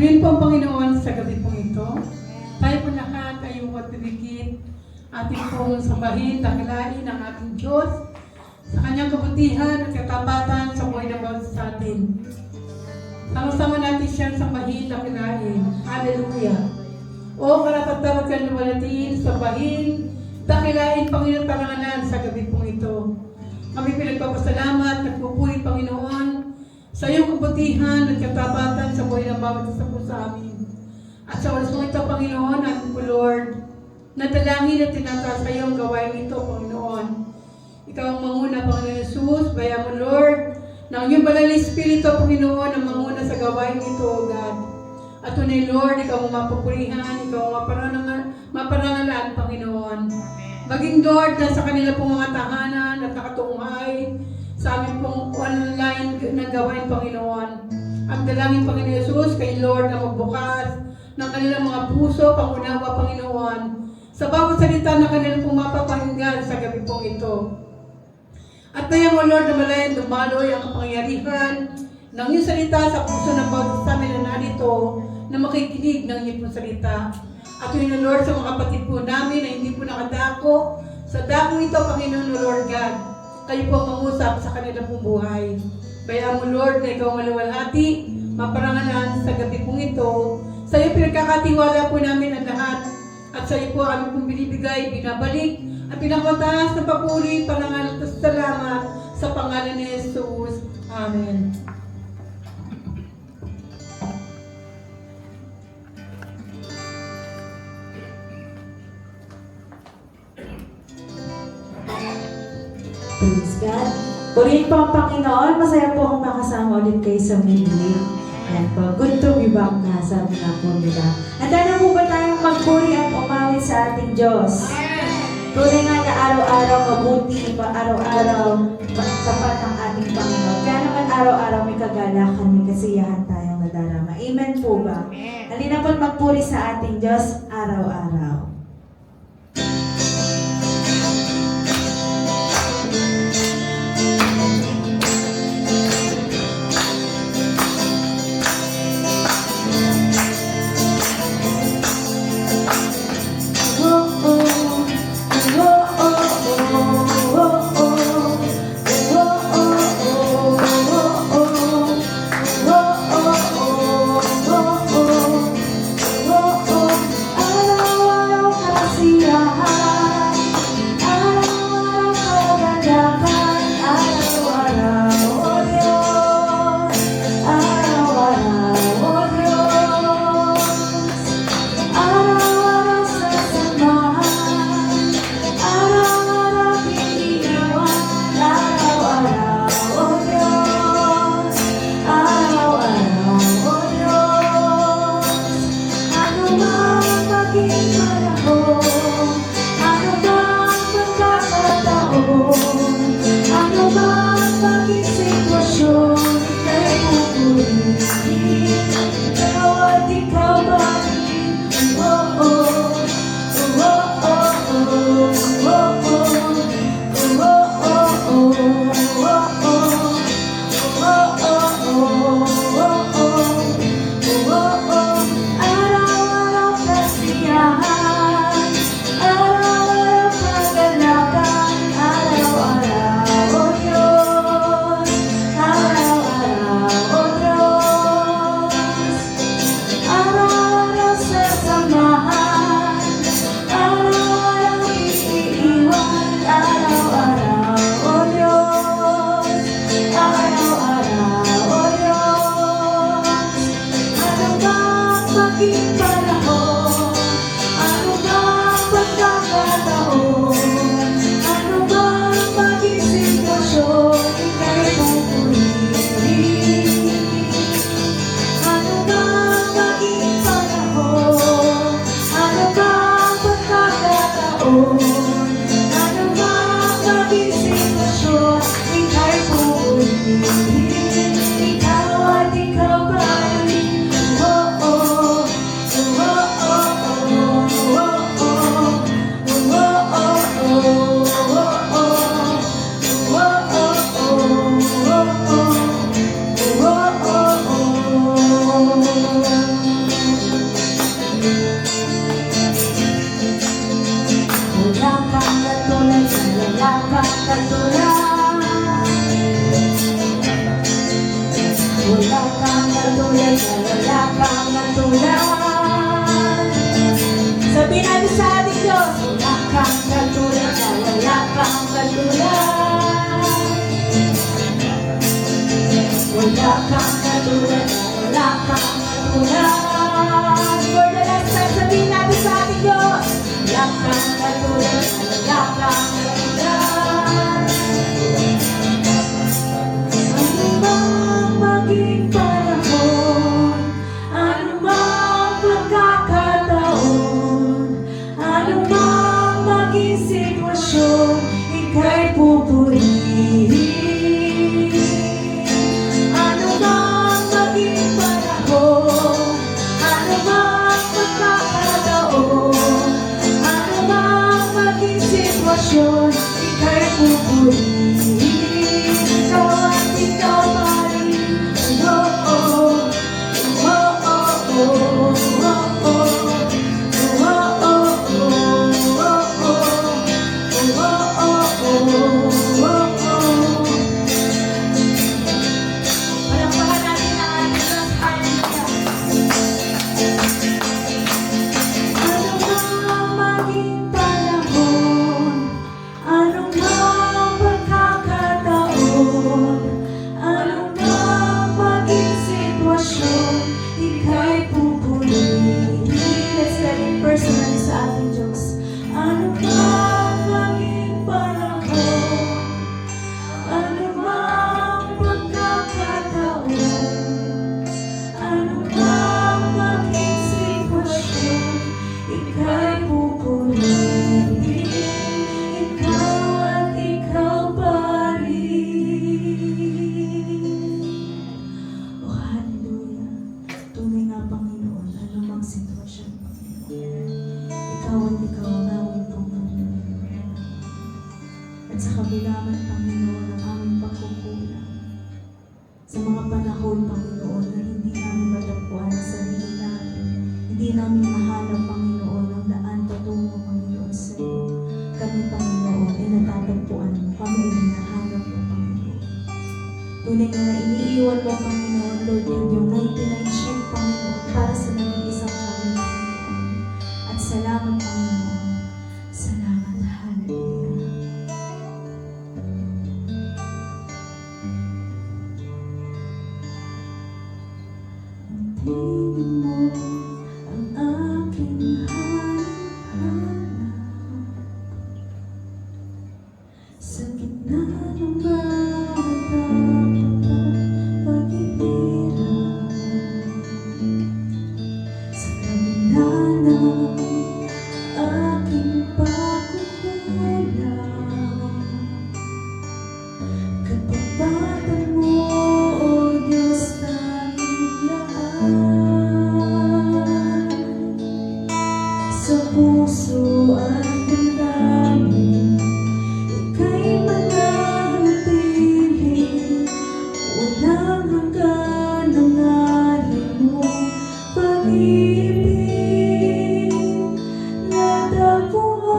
Purihin po ang Panginoon sa gabi pong ito. Tayo po lahat ay huwag bibigit ating pong sambahin, dakilain ang ating Diyos sa kanyang kabutihan at katapatan sa buhay na bawat sa atin. Sama-sama natin siyang sambahin, dakilain. Hallelujah! O karapat-dapat kang lumalatiin, sambahin, dakilain, Panginoon, parangalan sa gabi pong ito. Kami pinagpapasalamat, nagpupuri, Panginoon, sa iyong kabutihan at katapatan sa buhay ng bawat isa po sa amin. At sa oras mo ito, Panginoon, at po, Lord, nadalangin at tinataas sa iyong gawain ito, Panginoon. Ikaw ang manguna, Panginoon Jesus, bayan mo, Lord, na ang iyong banal na Espiritu, Panginoon, ang manguna sa gawain ito, O God. At tunay, Lord, ikaw ang mapupurihan, ikaw ang maparangalan, Panginoon. Maging, Lord, na sa kanila pong mga tahanan at nakatunghay, sa aming pong online na gawain, Panginoon. Ang dalangin, Panginoon Jesus, kay Lord na magbukas ng kanilang mga puso, pangunawa, Panginoon, sa bawat salita na kanilang pong mapapakinggan sa gabi pong ito. At tayo mo, Lord, na malayan dumaloy ang kapangyarihan ng iyong salita sa puso ng bawat sa amin na narito na makikinig ng iyong pong salita. At yun na, Lord, sa mga kapatid po namin na hindi po nakadako sa dakong ito, Panginoon, Lord God, kayo po mangusap sa kanilang pong buhay. Bayaan mo, Lord, na ikaw maluwalhati, maparangalan sa gabi pong ito. Sa iyo pinagkakatiwala po namin ang lahat. At sa iyo po aming pong binibigay, binabalik, at pinakmataas na papuri, parangalan at salamat sa pangalan ni Jesus. Amen. Praise God. Purihin po ang Panginoon. Masaya po akong makasama ulit kayo sa midweek. Yan po. Good to be back na, sabi nga po nila. Handa na po ba tayong magpuri at umawit sa ating Diyos? Tunay nga na araw-araw mabuti, araw-araw tapat ang ating Panginoon. Kaya naman araw-araw may kagalakan, may kasiyahan tayong nadarama. Amen po ba? Halina po't magpuri sa ating Diyos araw-araw. Ikaw at ikaw pa rin. Oh, oh, oh, Wala kang katulad, wala kang katulad. Wala kang katulad, wala kang katulad. Sabihin natin sa ating Diyos, wala kang katulad, wala kang katulad. Wala kang katulad, wala kang katulad. For the last time, sabihin natin sa ating Diyos, wala kang katulad, wala kang katulad. Ano mang maging panahon, ano mang pagkakataon, ano mang maging sitwasyon, ika'y pupurihin. Ano mang maging panahon, ano mang pagkakataon, ano mang maging sitwasyon, ika'y pupurihin. Ikaw at ikaw pa rin. Oh, oh, oh, oh, oh, oh, oh. Palakpakan natin ang ating Diyos. Ano mang maging panahon, ano mang pagkakataon, ano mang maging sitwasyon, ika'y pupurihin. Let's let it personally sa ating Diyos. Ano mang maging panahon, ano mang pagkakataon, ano mang maging sitwasyon, ika'y pupurihin. Ikaw at ikaw pa rin. Oh, hallelujah. Tunay nga, Panginoon, ano mang sitwasyon, Panginoon. Ikaw at ikaw ang aming Panginoon. At sa kabila man, Panginoon, ang aming pagkukulang. Sa mga panahon, Panginoon, na hindi namin matagpuan ang sarili namin, hindi namin mahanap, Panginoon, ang daan patungo, Panginoon, sa iyo. Kami, Panginoon, ay natatagpuan mo. Kami ay hinahanap mo, Panginoon. Tunay nga na iniiwan mo, Panginoon, Lord, yung 99 sheep, Panginoon, para sa nag-iisang kami, Panginoon. At salamat, Panginoon. Salamat, hallelujah. Tingin mo ang aking hanap-hanap sa gitna ng bawat paghihirap, sa kabila ng aking pagkukulang. Katapatan mo, O Diyos, tanging lahat. Sa puso at damdamin, ika'y mananatili. Walang hanggan ang aling mong pag-ibig. Natagpuan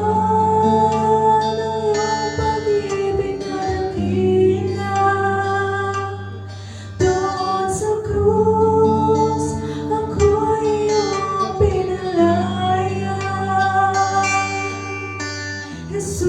ang iyong pag-ibig na dakila. Doon sa krus, ako'y iyong pinalaya. Jesus,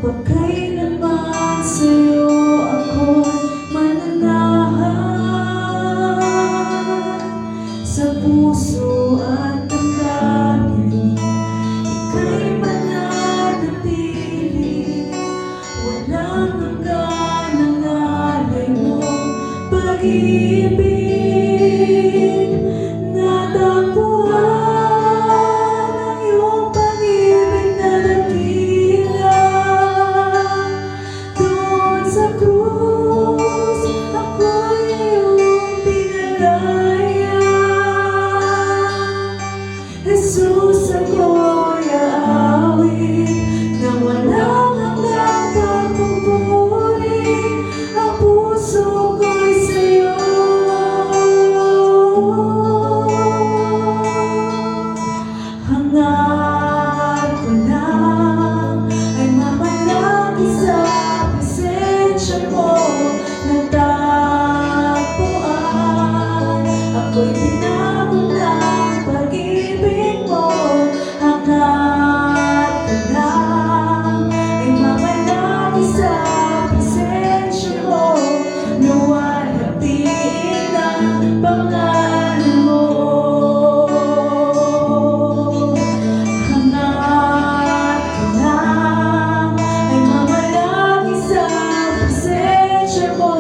Pagkailanman sa'yo ako'y mananahan sa puso at damdamin. Ika'y mananatili, walang hanggan ang alay mong pag-ibig. Natagpuan ang iyong pag-ibig na dakila. Doon sa krus, ako'y iyong pinalaya. Jesus, ako'y aawit na walang hanggang pagpupuri. Ang puso ko'y sa'yo. Hangad ko lang ay mamalagi sa presensya mo. Natagpuan, ako'y binago ng pag-ibig mo. Hangad ko lang ay mamalagi sa presensya mo. Luwalhatiin ang pangalan mo. Hangad ko lang ay mamalagi sa presensya mo.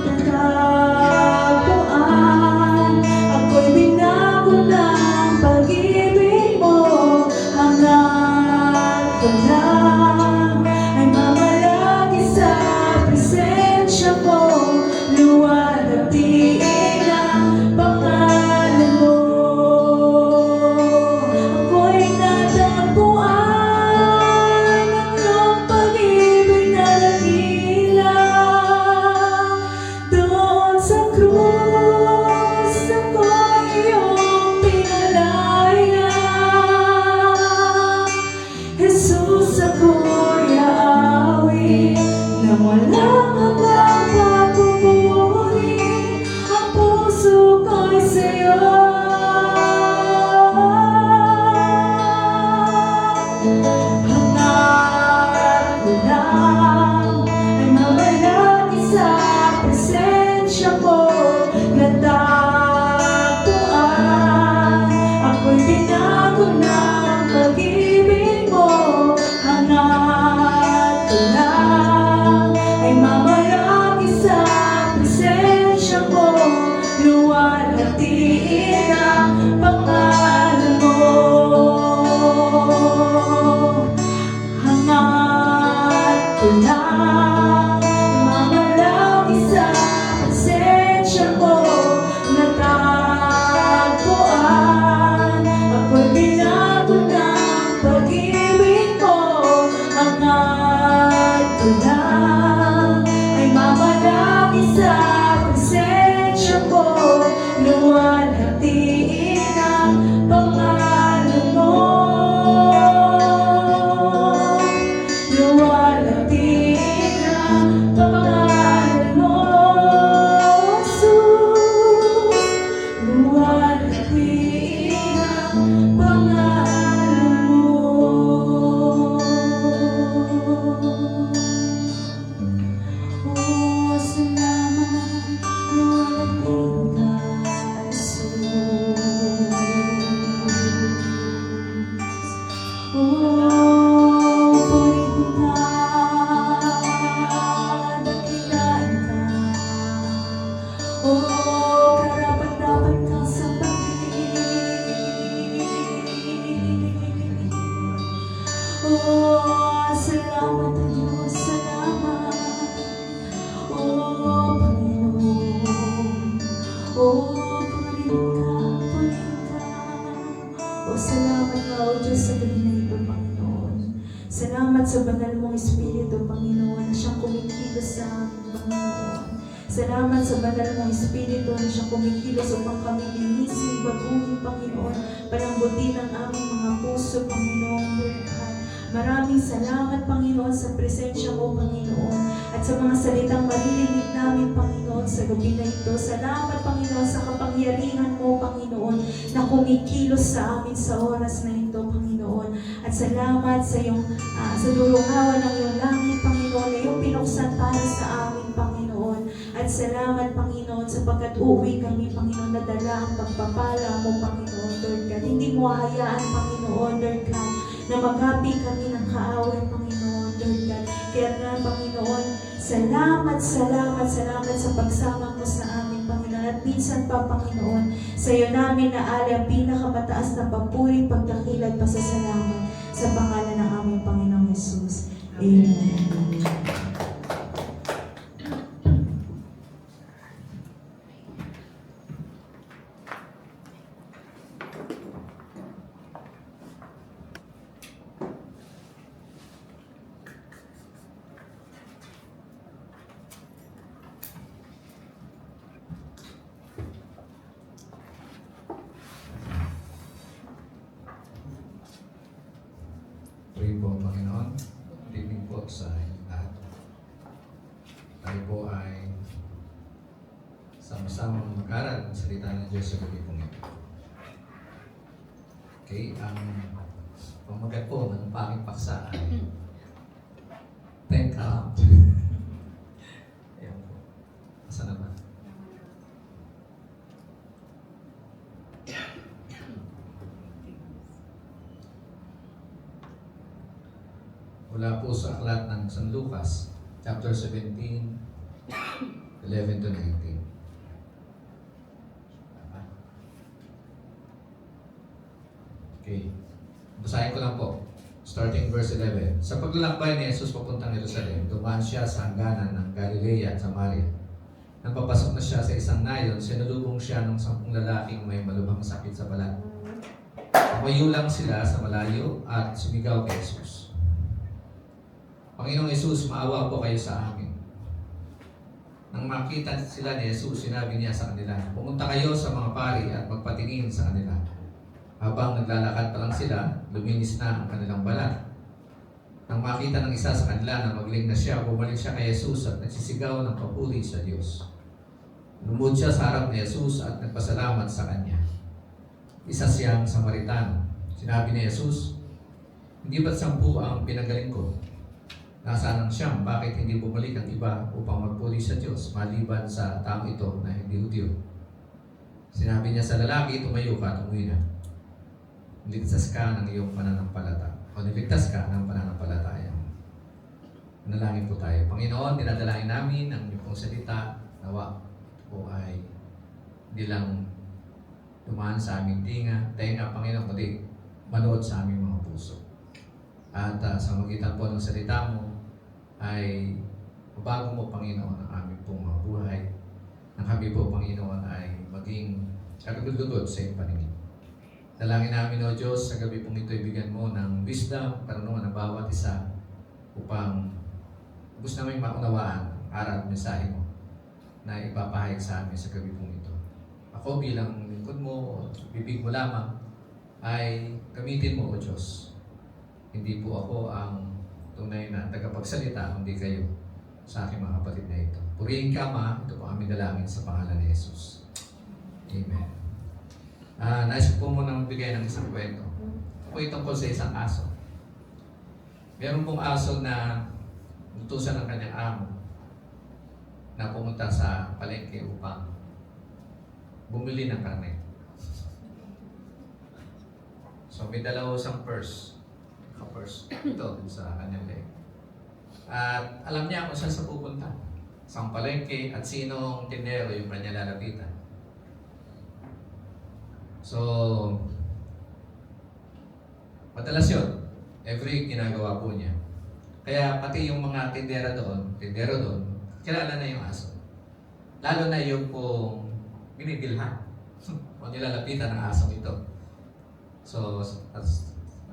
Natagpuan, ako'y binago ng pag-ibig mo. Hangad ko lang ay mamalagi sa presensya mo. Luwalhatiin ang pangalan mo. Ako'y natagpuan ng iyong pag-ibig na dakila. Doon sa krus, ako'y iyong pinalaya. Jesus, ako'y aawit na walang hanggang pagpupuri. Ang puso ko'y sa'yo. Hangad ko lang ay mamalagi sa presensya mo. Natagpuan, ako'y binago ng pag-ibig mo. Hangad ko lang ay mamalagi sa presensya mo. Luwalhatiin ang pangalan mo. Hangad ko lang ay mamalagi sa presensya mo. Natagpuan, ako'y binago ng pag-ibig mo. Hangad ko lang ay mamalagi sa presensya mo. Luwalhatiin ang pangalan mo. Luwalhatiin ang pangalan mo. Jesus, luwalhatiin ang pangalan mo. Oh, salamat, luwalhatiin ka, Jesus. Oh, purihin ka, dakilain ka. Oh, karapat-dapat ka sa pag-ibig. Oh, salamat ang Diyos, salamat. Oh, Panginoon. Oh, purihin ka, purihin ka. Oh, salamat nga, O Diyos, sa gabi na ito, Panginoon. Salamat sa banal mong Espiritu, Panginoon, na siyang kumikilos sa amin, Panginoon. Salamat sa banal mong Espiritu na siyang kumikilos upang kami linisin, baguhin, Panginoon, palambutin ang aming mga puso, Panginoon, Lord. Maraming salamat, Panginoon, sa presensya mo, Panginoon, at sa mga salitang maririnig namin, Panginoon, sa gabi na ito. Salamat, Panginoon, sa kapangyarihan mo, Panginoon, na kumikilos sa amin sa oras na ito, Panginoon. At salamat sa iyong sa durungawan ng iyong uuwi kami, Panginoon, nadala ang pagpapala mo, Panginoon, Lord God. Hindi mo hahayaan, Panginoon, Lord God, na maghabi kami ng kaaway, Panginoon, Lord God. Kaya nga, Panginoon, salamat sa pagsama mo sa amin, Panginoon. At minsan pa, Panginoon, sa iyo namin naali ang pinakamataas na papuri, pagdakilad, pasasalamat sa pangalan ng aming Panginoong Jesus. Amen. Pray po, Panginoon. Tinig po sa inyong lahat. Tayo po ay sama-sama mag-aral ng salita ng Diyos sa gabi pong ito. Okay, ang pamagat po ng panging paksa ay Thank God. Ayan po. Asa naman? Mula po sa aklat ng San Lucas, chapter 17, 11 to 19. Okay. Basahin ko lang po. Starting verse 11. Sa paglalakbay ni Jesus papuntang Jerusalem, dumaan siya sa hangganan ng Galilea at Samaria. Nang papasok na siya sa isang nayon, sinulubong siya ng 10 lalaking may malubhang sakit sa balat. Tumayo lang sila sa malayo at sumigaw kay Jesus. Panginoong Jesus, maawa po kayo sa amin. Nang makita sila ni Jesus, sinabi niya sa kanila, pumunta kayo sa mga pari at magpatingin sa kanila. Habang naglalakad pa lang sila, luminis na ang kanilang balat. Nang makita ng isa sa kanila na magaling na siya, bumalik siya kay Jesus at nagsisigaw ng papuri sa Diyos. Lumod siya sa harap ni Jesus at nagpasalamat sa kanya. Isa siyang Samaritano. Sinabi ni Jesus, hindi ba't 10 ang pinagaling ko? Nasaan ang siyam? Bakit hindi bumalik ang iba upang magpuri sa Diyos maliban sa taong ito na hindi Hudyo? Sinabi niya sa lalaki, tumayo ka at umuwi na. Niligtas ka ng iyong pananampalataya. O niligtas ka ng pananampalataya. Manalangin po tayo. Panginoon, dinadalangin namin ang iyong pong salita. Nawa po ay hindi lang dumaan sa aming tenga, Panginoon, kundi manood sa aming mga puso. At sa magitan po ng salita mo, ay mabago mo, Panginoon, ang aming pong mga buhay. Nang kami po, Panginoon, ay maging kagagod-gagod sa iyong paningin. Dalangin namin, O Diyos, sa gabi pong ito, ibigyan mo ng wisdom, karunungan ng bawat isa upang gusto namin maunawaan ang aral at mensahe mo na ipapahayag sa amin sa gabi pong ito. Ako bilang lingkod mo, bibig mo lamang, ay gamitin mo, O Diyos. Hindi po ako ang tunay na tagapagsalita, kundi kayo sa aking mga kapatid na ito. Purihin ka, Ama. Ito po aming dalangin sa pangalan ni Jesus. Amen. Nais ko po muna magbigay ng isang kwento. Ito po tungkol sa isang aso. Meron pong aso na utusan ng kanyang amo na pumunta sa palengke upang bumili ng karne. So may dalawa siyang purse. Ito sa kanyang leg. At alam niya kung saan sa pupunta. Sa palengke at sinong tindero yung kanya lalapitan. So, madalas yun. Every ginagawa po niya. Kaya pati yung mga tindero doon, kilala na yung aso. Lalo na yung pong binibilhan. O nilalapitan ng aso ito. So,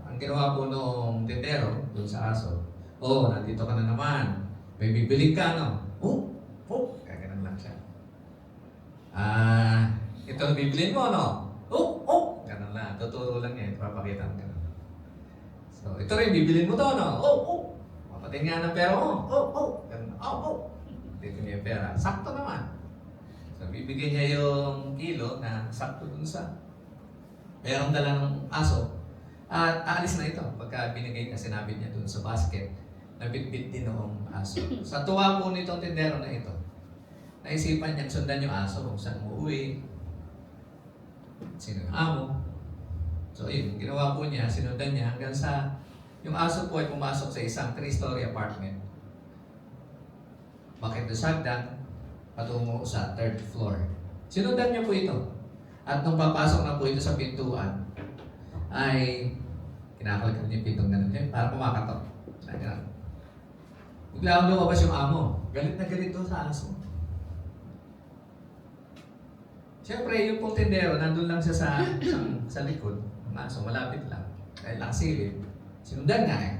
ang ginawa po noong tindero doon sa aso, nandito ka na naman. May bibili ka, no? Kaya lang siya. Ito ang bibilin mo, no? Ganun lang. Tuturo lang niya. Papakita ang ganun. So, ito rin, bibilin mo to, no? Mapatin nga ng pera mo. Ganun. Dito niya yung pera. Sakto naman. So, bibigyan niya yung kilo na sakto dun sa perang dala ng aso. At aalis na ito pagka binigay na sinabi niya dun sa basket na bitbit din noong aso. Sa tuwa po nitong tindero na ito, naisipan niyang sundan yung aso kung saan umuwi, sino yung amo. So yun, ginawa po niya, sinundan niya hanggang sa yung aso po ay pumasok sa isang 3-story apartment. Bakit doon sagdan, patungo sa 3rd floor. Sinundan niya po ito. At nung papasok na po ito sa pintuan, ay kinakalikot niya yung pintong ganun niya para kumakatok. Bigla ang lumabas yung amo. Galit na galit doon sa aso. Siyempre, yung pong tindero, nandun lang siya sa likod. Ang aso, malapit lang. Dahil nakasilip. Sinundan nga eh.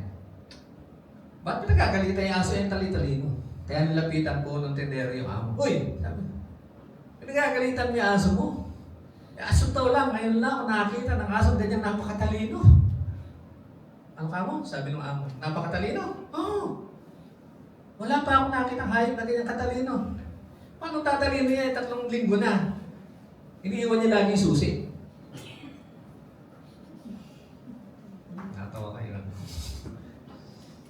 Ba't pinagkagalitan yung aso yung tali-talino? Kaya nilapitan po ng tindero yung amo. Uy! Sabi, pinagkagalitan mo yung aso mo. Yung aso daw lang, ngayon lang ako nakakita ng aso ganyan napakatalino. Ano ka mo? Sabi ng amo, napakatalino? Oo. Wala pa akong nakita ng hayop na ganyan katalino. Paano tatalino niya? 3 linggo na. Iniiwan niya lagi yung susi. Natawa kayo.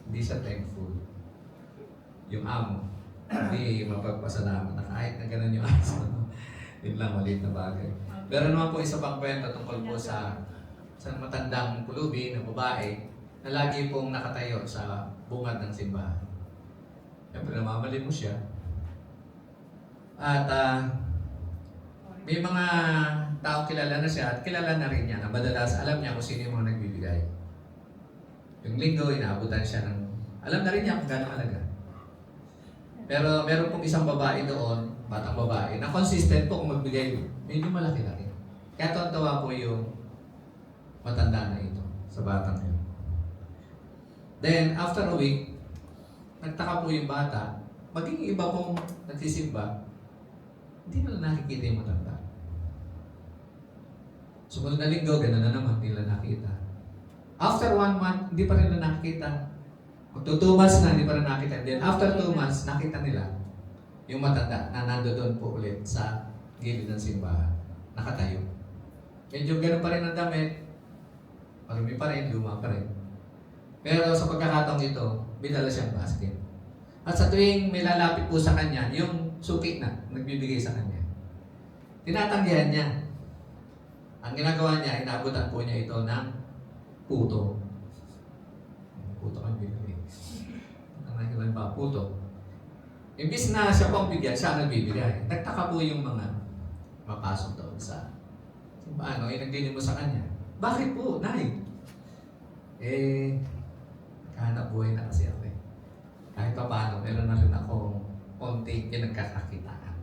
Hindi siya thankful. Yung amo, hindi mapagpasalamat na kahit na ganun yung aso. Yun lang, maliit na bagay. Pero naman po isa pang kwento tungkol po sa matandang pulubi na babae na lagi pong nakatayo sa bungad ng simbahan. Siyempre, namamali mo siya. At may mga tao kilala na siya at kilala na rin niya na madalas alam niya kung sino yung mga nagbibigay. Yung linggo, inaabutan siya ng... Alam na rin niya kung gano'ng halaga. Pero meron pong isang babae doon, batang babae, na consistent po kung magbigay. Medyo malaki-laki. Kaya tuwan-tuwa po yung matanda na ito sa batang yun. Then, after a week, nagtaka po yung bata, maging iba pong nagsisimba, hindi nila nakikita yung matanda. Sumunod na linggo, gano'n na naman, hindi nila nakita. After 1 month, hindi pa rin nila nakita. Magto 2 months na, hindi pa rin nakita. Then after 2 months, nakita nila yung matanda na nandoon po ulit sa gilid ng simbahan. Nakatayo. Medyo gano'n pa rin ang damit. Marumi pa rin, luma pa rin. Pero sa pagkakataong ito, binala siyang basket. At sa tuwing may lalapit po sa kanya, yung suki na nagbibigay sa kanya, tinatanggihan niya. Ang ginagawa niya, inaabutan po niya ito ng puto. Puto kang bibigay. Ang nakikilang ba? Puto. Imbis na siya pang bigyan, siya nagbibigay. Nagtaka po yung mga mapasok doon sa paano, nagbili mo sa kanya. Bakit po, Nay? Kahanap buhay na kasi ako eh. Kahit pa paano, meron na rin akong konting pinagkakakitaan.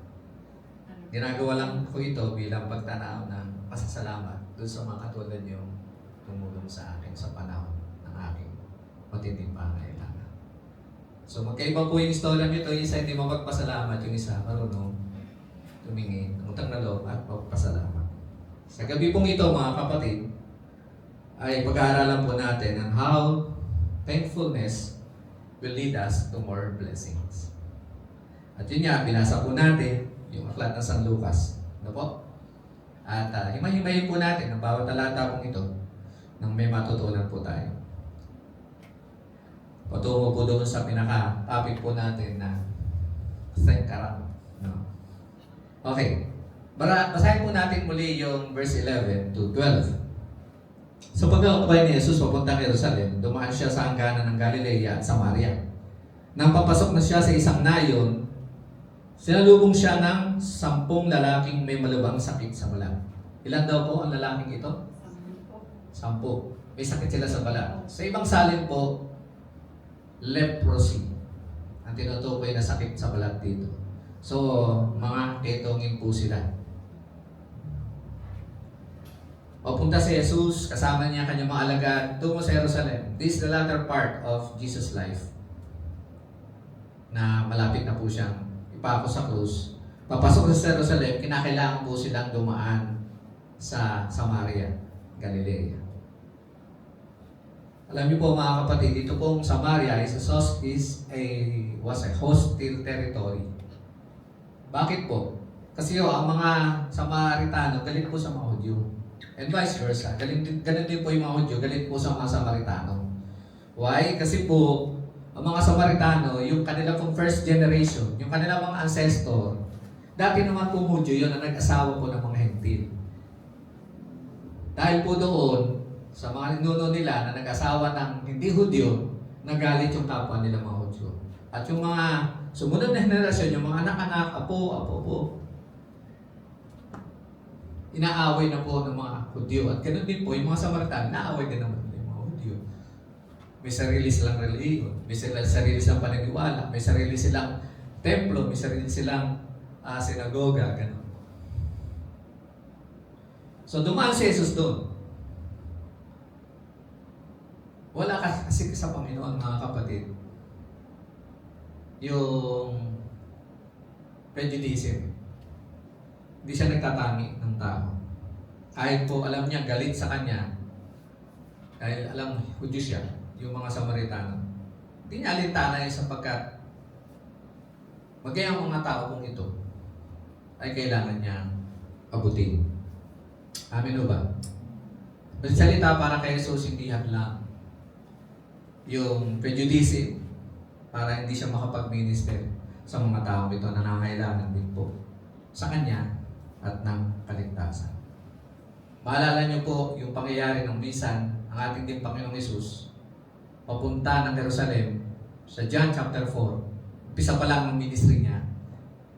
Ginagawa lang ko ito bilang pagtanaw ng pasasalamat doon sa mga katulad niyong tumulong sa akin sa panahon ng aking matinding pangailangan. So magkaiba po yung istorya nito. Yung isa hindi mapagpasalamat, yung isa marunong tumingin, utang na loob at pagpasalamat. Sa gabi pong ito mga kapatid, ay pag-aaralan po natin ang how thankfulness will lead us to more blessings. At yun nga, binasa po natin yung aklat ng San Lucas. Ano po? At himay-himayin po natin ang bawat talata pong ito nang may matutunan po tayo. Patungo po doon sa pinaka-topic po natin na thank karang. No? Okay. Basahin po natin muli yung verse 11 to 12. Sa paglalakbay ni Jesus papuntang Jerusalem, dumaan siya sa hangganan ng Galilea at Samaria. Nang papasok na siya sa isang nayon, sinalubong siya ng 10 lalaking may malubhang sakit sa balat. Ilan daw po ang lalaking ito? 10. May sakit sila sa balat. Sa ibang salin po, leprosy. Ang tinutukoy na sakit sa balat dito. So, mga ketongin po sila. Papunta si Jesus, kasama niya kanyang mga alagad, tungo sa Jerusalem. This is the latter part of Jesus' life. Na malapit na po siyang ipako sa krus. Papasok sa Jerusalem, kinakailangan po silang dumaan sa Samaria, Galilea. Alam niyo po mga kapatid, dito pong Samaria was a hostile territory. Bakit po? Kasi ang mga Samaritano, galit po sa mga Hudyo. And vice versa. Ganun din po yung mga Hudyo, galit po sa mga Samaritano. Why? Kasi po, ang mga Samaritano, yung kanila pong first generation, yung kanila mga ancestor, Dati naman po Hudyo yun na nag-asawa po ng mga Hentil. Dahil po doon, sa mga ninuno nila na nag-asawa ng hindi Hudyo, nagalit yung kapwa nila mga Hudyo. At yung mga sumunod na henerasyon, yung mga anak-anak, apo, inaaway na po ng mga Hudyo. At ganoon din po, yung mga Samaritan, inaaway din naman nila yung mga Hudyo. May sarili silang reliyon, may sarili silang paniniwala, may sarili silang templo, may sarili silang sinagoga, gano'n. So dumaan si Jesus doon. Wala kasi sa Panginoon, mga kapatid, yung prejudice. Hindi siya nagtatangi ng tao. Kahit po alam niya, galit sa kanya, dahil alam, Hudyo siya, yung mga Samaritano. Hindi niya alintana yun sapagkat magayang mga tao kung ito ay kailangan niya abutin. Amen o ba? Magsalita para kay Jesus, hindi hadlang yung prejudice para hindi siya makapag-minister sa mga taong ito na nangangailangan din po sa kanya at ng kaligtasan. Maalala niyo po yung pangyayari ng minsan ang ating din Panginoong Jesus papunta ng Jerusalem sa John chapter 4. Umpisa pa lang ng ministry niya.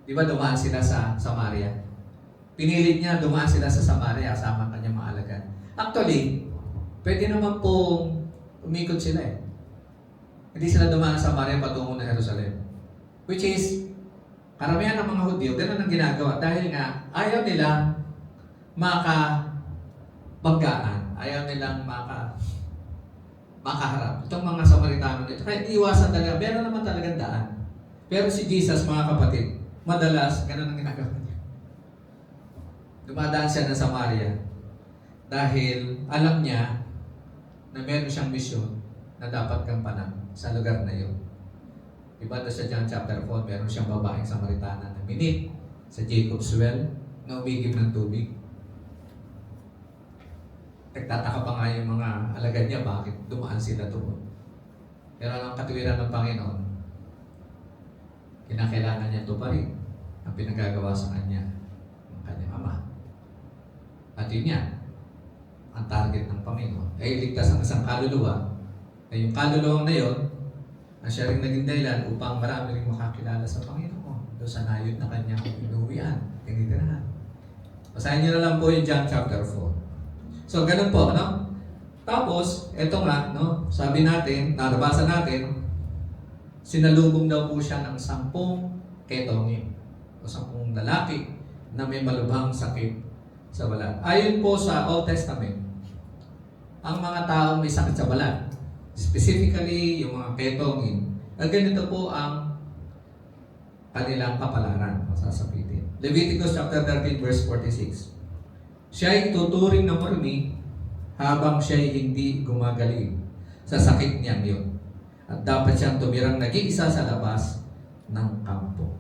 Di ba dumaan sila sa Samaria? Pinilit niya dumaan sila sa Samaria kasama ang kanyang mga alagad. Actually, pwede naman pong umikot sila eh. Hindi sila dumaan sa Samaria patungo ng Jerusalem. Which is, karamihan ng mga Hudyo, ganun ang ginagawa. Dahil nga, ayaw nilang makabanggaan. Ayaw nilang makaharap. Itong mga Samaritano nito. Kaya iiwasan talaga. Meron naman talagang daan. Pero si Jesus, mga kapatid, madalas, ganun ang ginagawa niya. Dumadaan siya ng Samaria dahil alam niya na meron siyang misyon na dapat gampanan sa lugar na iyon. Diba doon sa John chapter 4, meron siyang babaeng Samaritana na minit sa Jacob's well na umigib ng tubig. Nagtataka pa nga yung mga alagad niya bakit dumaan sila doon. Pero ang katuwiran ng Panginoon, kinakailangan niya ito pa rin ang pinagagawa sa kanya ng kanyang ama. At yun yan, ang target ng Panginoon ay iligtas ang isang kaluluwa. Ay yung kaluluwang na yun, ang siya rin naging dahilan upang marami rin makakilala sa Panginoon doon sa nayon na kanyang inuwian, tinitirahan. Basahin niyo na lang po yung John chapter 4. So, ganun po, no? Tapos, eto nga, no? Sabi natin, nabasa natin, sinalubong daw po siya ng 10 ketongin o 10 lalaki na may malubhang sakit sa balat. Ayon po sa Old Testament, ang mga tao may sakit sa balat, specifically yung mga ketongin, ganito po ang kanilang kapalaran, masasapitin. Leviticus chapter 13 verse 46. Siya'y tuturing na marumi habang siya'y hindi gumagaling sa sakit niyang yun. At dapat siyang tumirang nag-iisa sa labas ng kampo.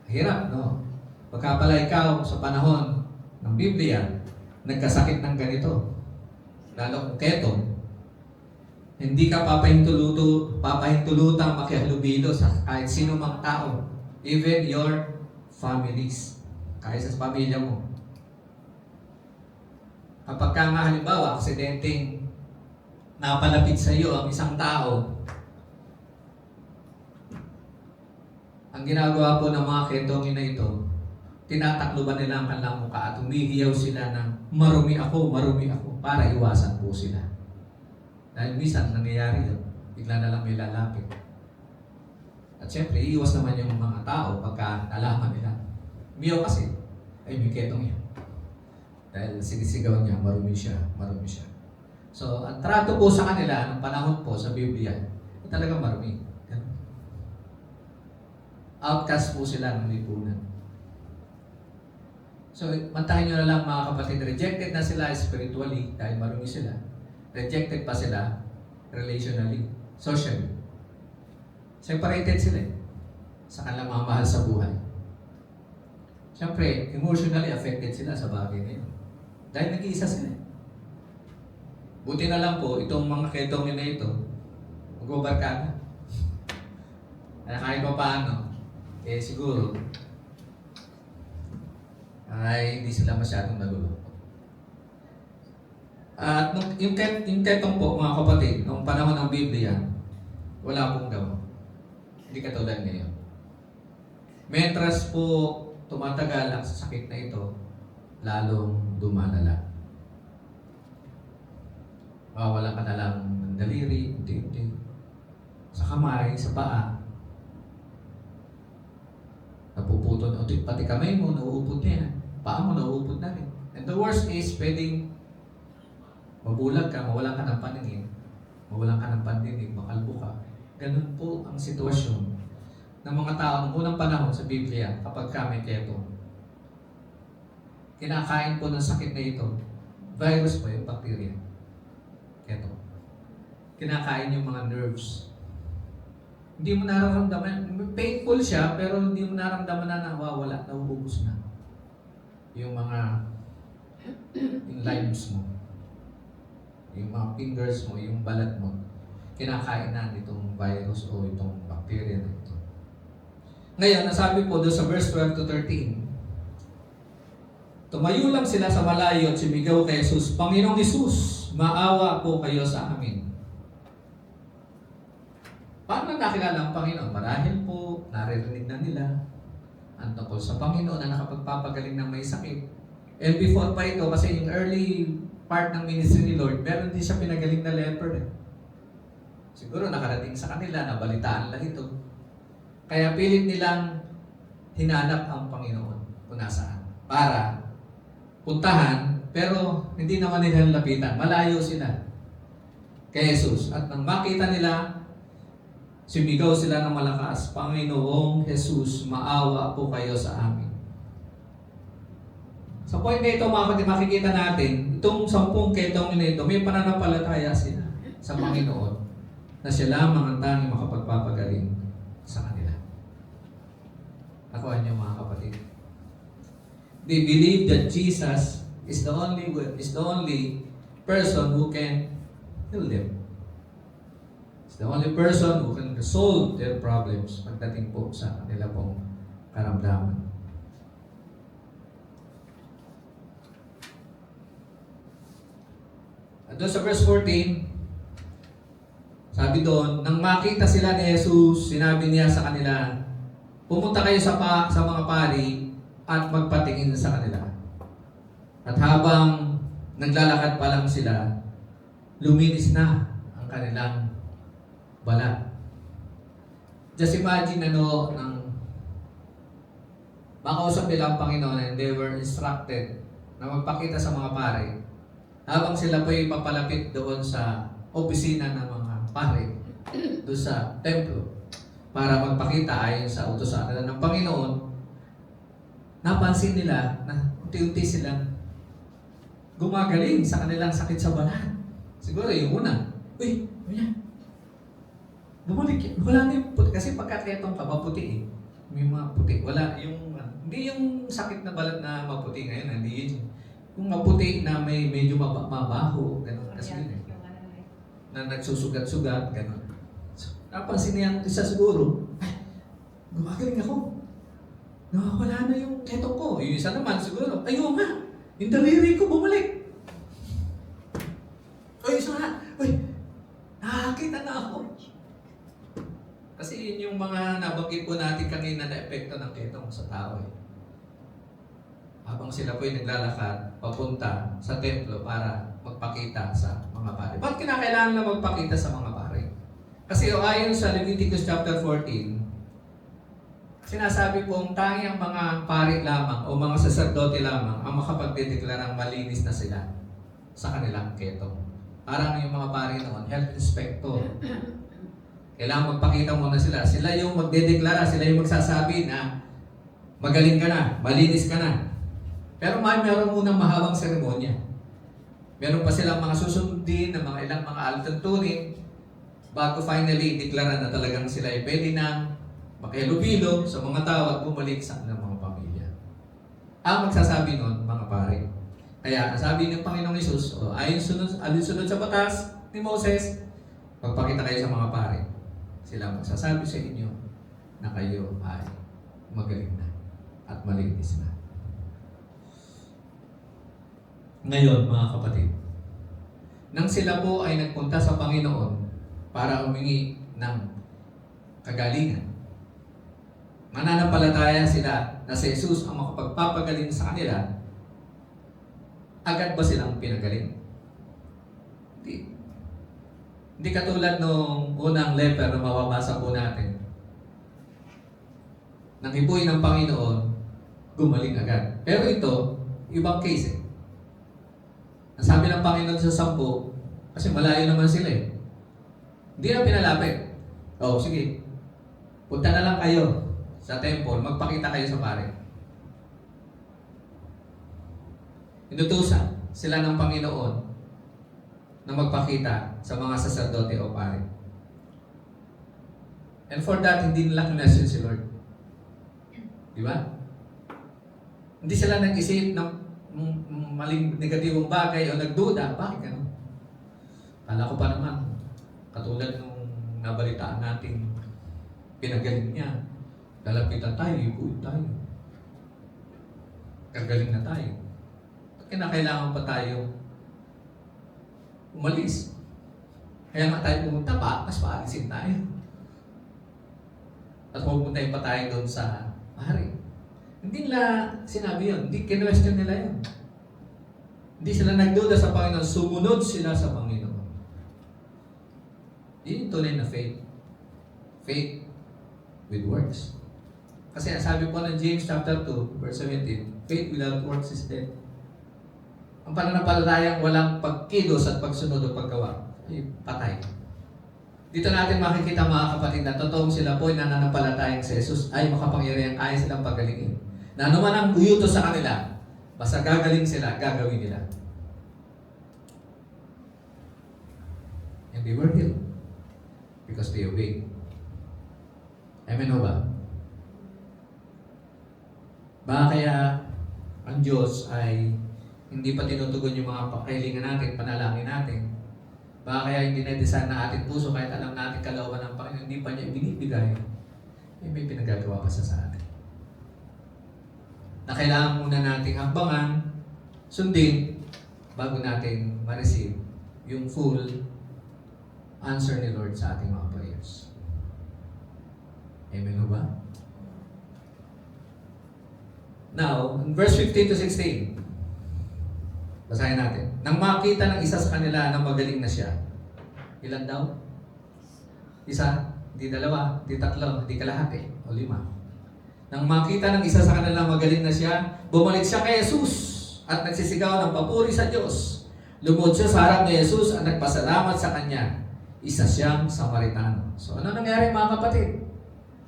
Hirap, no? Pagka pala ikaw sa panahon ng Biblia, nagkasakit ng ganito, lalo kung ketong, hindi ka papahintulutang makihalubilo sa kahit sino mang tao, even your families, kahit sa pamilya mo. Kapag ka nga halimbawa, aksidenteng napalapit sa iyo ang isang tao, ang ginagawa po ng mga ketongin na ito, tinatakluban nila ang kanilang mukha at umihiyaw sila ng marumi ako, para iwasan po sila. Dahil minsan nangyayari yun, bigla na lang may lalapit. At syempre, iiwas naman yung mga tao pagka nalaman nila. Miyo kasi, ay may ketong yan. Dahil sinisigaw niya, marumi siya. So, ang trato po sa kanila ng panahon po sa Biblia, ay talagang marumi. Outcast po sila ng lipunan. So, mantahin nyo na lang mga kapatid, rejected na sila spiritually dahil marumi sila. Rejected pa sila relationally, socially. Separated sila sa kanilang mga mahal sa buhay. Siyempre, emotionally affected sila sa bagay na yun. Dahil nag-iisa sila. Buti na lang po, itong mga ketongin na ito, magbabarkada. Kaya kahit pa paano, siguro, ay hindi sila masyadong nalulungkot. At yung ketong po, mga kapatid, nung panahon ng Biblia, wala pong gamot. Hindi katulad ngayon. Mentras po tumatagal ang sakit na ito, lalong dumalala. Wala ka na lang ng daliri, unti-unti. Sa kamay, sa paa. Napuputol, pati kamay mo, nauupot na yan. Paa mo, nauupot na rin. And the worst is, pwedeng mabulag ka, mawalan ka ng paningin, mawalan ka ng pandinig, makalbo ka. Ganun po ang sitwasyon ng mga tao noong unang panahon sa Biblia kapag kami keto. Kinakain po ng sakit na ito, virus po yung bacteria. Keto. Kinakain yung mga nerves. Hindi mo nararamdaman, painful siya, pero hindi mo nararamdaman na nawawala, nauubos na. Yung mga yung limbs mo, yung mga fingers mo, yung balat mo, kinakain na itong virus o itong bacteria na ito. Ngayon, nasabi po doon sa verse 12 to 13, tumayo lang sila sa malayo at sumigaw kay Jesus, Panginoong Jesus, maawa po kayo sa amin. Paano nakilala ang Panginoon? Marahil po, naririnig na nila ang tungkol sa Panginoon na nakapagpapagaling ng may sakit. And before pa ito, kasi yung early part ng ministry ni Lord, meron din siya pinagaling na leper. Siguro nakarating sa kanila, nabalitaan lang ito. Kaya pilit nilang hinanap ang Panginoon kung nasaan. Para puntahan, pero hindi naman nila lapitan. Malayo sila kay Jesus. At nang makita nila, sumigaw sila ng malakas, Panginoong Jesus, maawa po kayo sa amin. Sa point na ito, makikita natin, itong 10 ketong na ito, may pananampalataya sila sa Panginoon na siya lamang ang tanging makapagpapagaling sa kanila. Nakuha niyo mga kapatid. They believe that Jesus is the only person who can heal them. It's the only person who can resolve their problems pagdating po sa kanila pong karamdaman. At doon sa verse 14, sabi doon, nang makita sila ni Jesus, sinabi niya sa kanila, pumunta kayo sa mga pari at magpatingin sa kanila. At habang naglalakad pa lang sila, luminis na ang kanilang balat. Just imagine ng makausap nila ang Panginoon and they were instructed na magpakita sa mga pari habang sila po ay papalapit doon sa opisina ng mga pari doon sa templo para magpakita ayon sa utusan ng Panginoon. Napansin nila na unti-unti silang gumagaling sa kanilang sakit sa balat. Siguro yung una, uy, bumalik yan. Wala na yung puti. Kasi pagkaketong ka, maputi eh. May mga puti. Wala yung, hindi yung sakit na balat na maputi ngayon, hindi yun. Yung maputi na may medyo mabaho, gano'n. Kasi yun eh. Na nagsusugat-sugat, gano'n. So, napansin niya isa siguro, ay, gumagaling ako. Nakawala na yung ketong ko. Yung isa naman siguro, ayun nga, yung daliri ko bumalik. O isa nga, uy, nakakita na ako. Kasi yun yung mga nabanggit po natin kanina na epekto ng ketong sa tao eh. Habang sila po ay naglalakad papunta sa templo para magpakita sa mga pari. Ba't kinakailangan na magpakita sa mga pari? Kasi ayon sa Leviticus chapter 14, sinasabi pong tanging ang mga pari lamang o mga saserdote lamang ang makapagdedeklarang malinis na sila sa kanilang ketong. Parang yung mga pari noon, health inspector. Kailangan magpakita muna sila. Sila yung magdedeklara, sila yung magsasabi na magaling ka na, malinis ka na. Pero meron munang mahabang seremonya. Meron pa silang mga susundin na mga ilang mga altantunin bago finally deklara na talagang sila ay pwede na makihilubilo sa mga tao at bumalik sa kanilang mga pamilya. Ang magsasabi nun, mga pare. Kaya sabi ng Panginoong Hesus, alinsunod sa batas ni Moses, magpakita kayo sa mga pare. Sila magsasabi sa inyo na kayo ay magaling na at malinis na. Ngayon, mga kapatid, nang sila po ay nagpunta sa Panginoon para humingi ng kagalingan, mananampalataya sila na si Jesus ang makapagpapagaling sa kanila, agad ba silang pinagaling? Hindi. Hindi katulad nung unang leper na mababasa po natin. Nang hipuin ng Panginoon, gumaling agad. Pero ito, ibang case eh. Ang sabi ng Panginoon sa 10, kasi malayo naman sila eh. Hindi na pinalapit. O, sige. Punta na lang kayo sa temple, magpakita kayo sa pare. Inutusan sila ng Panginoon na magpakita sa mga saserdote o pare. And for that, hindi nila kinasyon si Lord. Di ba? Hindi sila nag-isip ng maling negatibong bagay o nagduda. Bakit gano'n? Kala ko pa naman, katulad nung nabalitaan natin, pinagaling niya. Lalapitan tayo, ibuin tayo. Kagaling na tayo. Kinakailangan pa tayo umalis. Kaya nga tayo pumunta pa, mas paalisin tayo. At pupuntahin pa tayo doon sa hari. Hindi nila sinabi yun. Hindi kinwestiyon nila yun. Hindi sila nagduda sa Panginoon. Sumunod sila sa Panginoon. Yun yung tunay na faith. Faith with works. Kasi sabi po ng James chapter 2, verse 17, faith without works is dead. Ang pananampalatayang walang pagkilos at pagsunod o paggawa ay patay. Dito natin makikita mga kapatid na totoong sila po ay nananampalatayang si Jesus ay makapangyarihan kaya silang pagalingin. Na anuman ang uyutos sa kanila, basta gagaling sila, gagawin nila. And they were healed because they obeyed. Amen o ba? Baka kaya ang Diyos ay hindi pa tinutugon yung mga pakailingan natin, panalangin natin. Baka kaya hindi na-design na ating puso kahit alam natin kalooban ng Panginoon, hindi pa niya ibinibigay. May pinagagawa pa sa atin. Na kailangan muna nating hakbangan, sundin, bago natin ma-receive yung full answer ni Lord sa ating mga prayers. Amen o ba? Now, in verse 15 to 16, basahin natin. Nang makita ng isa sa kanila na magaling na siya, ilan daw? Isa, di dalawa, di tatlo, di kalahati, o 5. Nang makita ng isa sa kanila magaling na siya, bumalik siya kay Jesus at nagsisigaw ng papuri sa Diyos. Lumuhod siya sa harap ni Jesus at nagpasalamat sa kanya. Isa siyang Samaritano. So ano nangyari mga kapatid?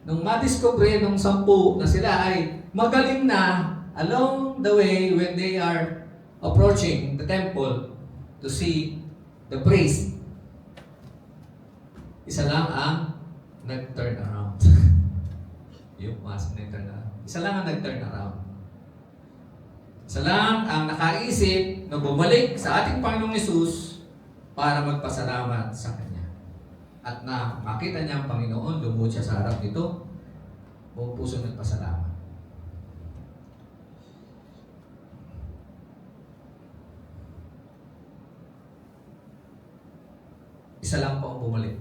Nung madiscover nung 10 na sila ay magaling na along the way when they are approaching the temple to see the priest, isa lang ang nag-turn around. Yung mas nag-turn around. Isa lang ang nag-turn around. Isa lang ang nakaisip na bumalik sa ating Panginoong Hesus para magpasalamat sa Kanya. At na makita niya ang Panginoon, lumuhod siya sa harap nito, buong puso nagpasalamat. Isa lang po ang bumalik.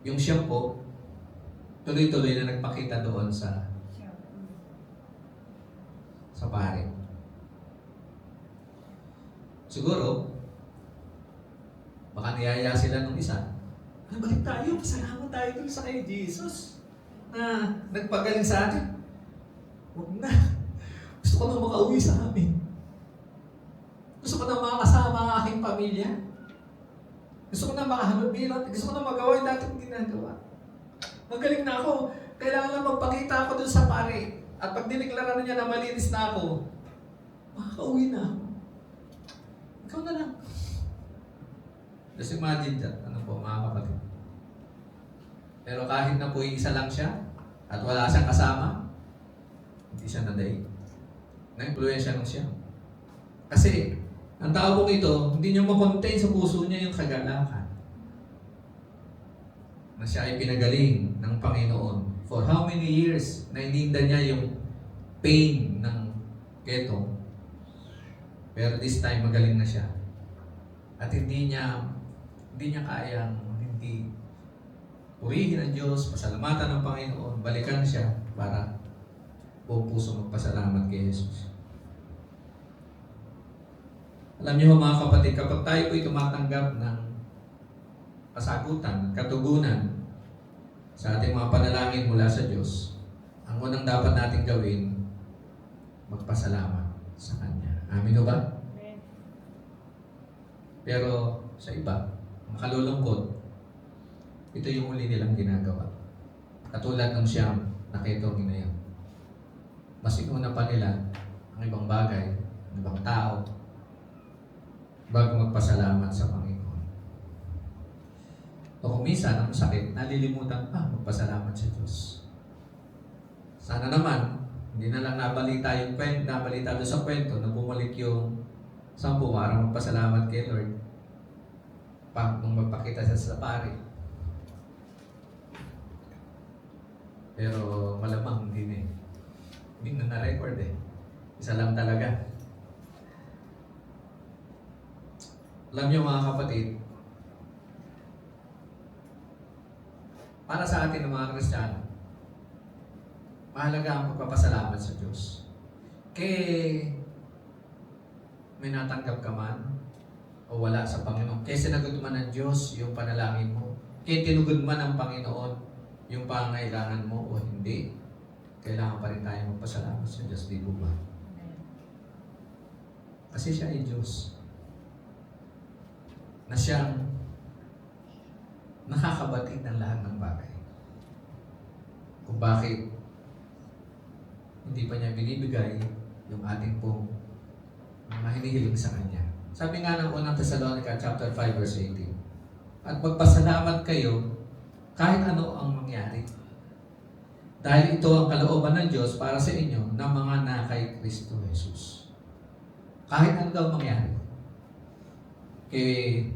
Yung siya po, tuloy-tuloy na nagpakita doon sa pare. Siguro, baka niyaya sila nung isa. Balik tayo, pasalamat tayo dun sa kay Jesus na nagpagaling sa atin. Huwag na. Gusto ko na makauwi sa amin. Gusto ko na makakasama ang aking pamilya. Gusto ko na makahalubilo. Gusto ko na magawa yung dating ginagawa. Magaling na ako. Kailangan lang magpakita ako dun sa pare. At pag diniklara na niya na malinis na ako, makakauwi na ako. Ikaw na lang. Just imagine that. Ano po mga kapatid. Pero kahit na po isa lang siya at wala siyang kasama, hindi siya naday. Na-influensya nung siya. Kasi, ang tao pong ito, hindi niyo makontain sa puso niya yung kagalakan. Na siya ay pinagaling ng Panginoon. For how many years, naininda niya yung pain ng Ketong. Pero this time, magaling na siya. At hindi niya kayang hindi purihin ang Diyos, pasalamatan ng Panginoon, balikan siya para buong puso magpasalamat kay Jesus. Alam niyo mga kapatid, kapag tayo po'y tumatanggap ng kasagutan, katugunan sa ating mga panalangin mula sa Diyos, ang unang dapat natin gawin, magpasalamat sa Kanya. Amin o ba? Pero sa iba, makalulungkot, ito yung uli nilang ginagawa. Katulad ng siyam na ketong na yun. Mas inuna pa nila ang ibang bagay, ang ibang tao, bago magpasalamat sa Panginoon. O kung minsan, ang sakit, nalilimutan pa magpasalamat sa Diyos. Sana naman, hindi na lang nabalita doon sa kwento na bumalik yung 10 para magpasalamat kay Lord nung magpakita siya sa pari. Pero malamang hindi na eh. Hindi na na-record eh. Isa lang talaga. Alam niyo mga kapatid, para sa atin ng mga Kristiyano, mahalaga ang pagpapasalamat sa Diyos. Kaya may natanggap ka man o wala sa Panginoon. Kaya sinagot man ng Diyos yung panalangin mo. Kaya tinugod man ng Panginoon yung pangailangan mo o hindi. Kailangan pa rin tayo magpasalamat sa Diyos, di ba? Kasi siya ay Diyos. Na siyang nakakabatid ng lahat ng bagay. Kung bakit hindi pa niya binibigay yung ating pong mga hinihiling sa Kanya. Sabi nga ng unang Thessalonica chapter 5 verse 18, at magpasalamat kayo kahit ano ang mangyari. Dahil ito ang kalooban ng Diyos para sa inyo na mga na kay Kristo Jesus. Kahit ano daw mangyari. Kaya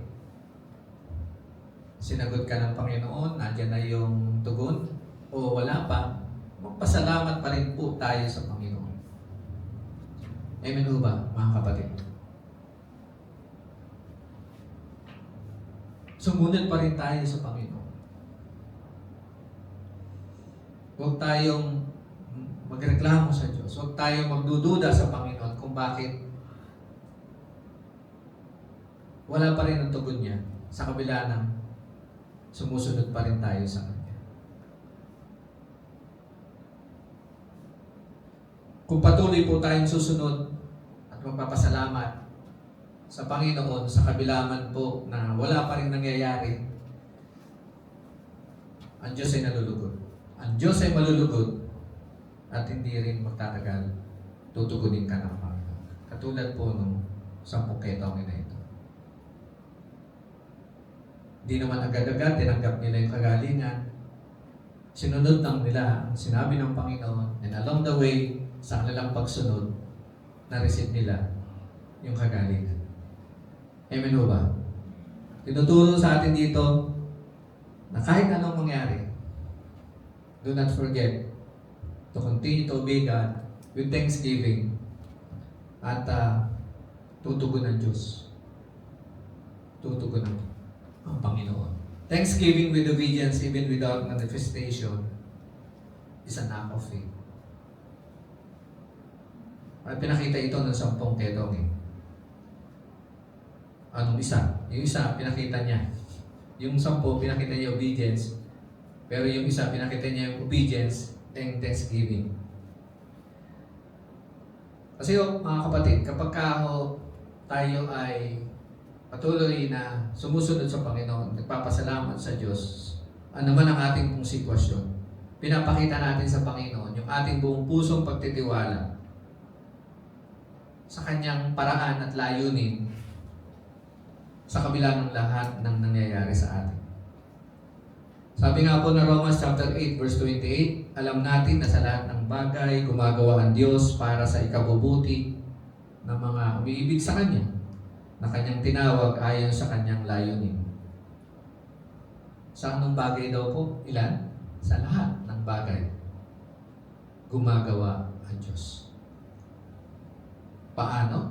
sinagot ka ng Panginoon, nandiyan na yung tugon, o wala pa, magpasalamat pa rin po tayo sa Panginoon. Amen ba, mga kapatid? Sumunod pa rin tayo sa Panginoon. Huwag tayong magreklamo sa Diyos. Huwag tayong magdududa sa Panginoon kung bakit wala pa rin ang tugon niya sa kabila ng sumusunod pa rin tayo sa Kanya. Kung patuloy po tayong susunod at magpapasalamat sa Panginoon sa kabila man po na wala pa rin nangyayari, ang Diyos ay nalulugod. Ang Diyos ay malulugod at hindi rin magtatagal tutugunin ka ng Panginoon. Katulad po nung 10 ketong na ito. Di naman agad-agad tinanggap nila yung kagalingan. Sinunod lang nila ang sinabi ng Panginoon, and along the way, sa kanilang pagsunod, na-receive nila yung kagalingan. Amen o ba? Tinuturo sa atin dito na kahit anong mangyari, do not forget to continue to obey God with thanksgiving at tutugon ng Diyos. Tutugon ang Panginoon. Thanksgiving with obedience even without manifestation is an act of faith. At pinakita ito ng 10 ketong eh. Anong isa? Yung isa, pinakita niya. Yung 10, pinakita niya obedience. Pero yung isa, pinakita niya yung obedience and thanksgiving. Kasi mga kapatid, kapag tayo ay patuloy na sumusunod sa Panginoon, nagpapasalamat sa Diyos, ano man ang ating pong sitwasyon, pinapakita natin sa Panginoon yung ating buong pusong pagtitiwala sa Kanyang paraan at layunin sa kabila ng lahat ng nangyayari sa atin. Sabi nga po na Romans chapter 8 verse 28, alam natin na sa lahat ng bagay gumagawa ang Diyos para sa ikabubuti ng mga umiibig sa Kanya, na Kanyang tinawag ayon sa Kanyang layunin. Sa anong bagay daw po? Ilan? Sa lahat ng bagay gumagawa ang Diyos. Paano?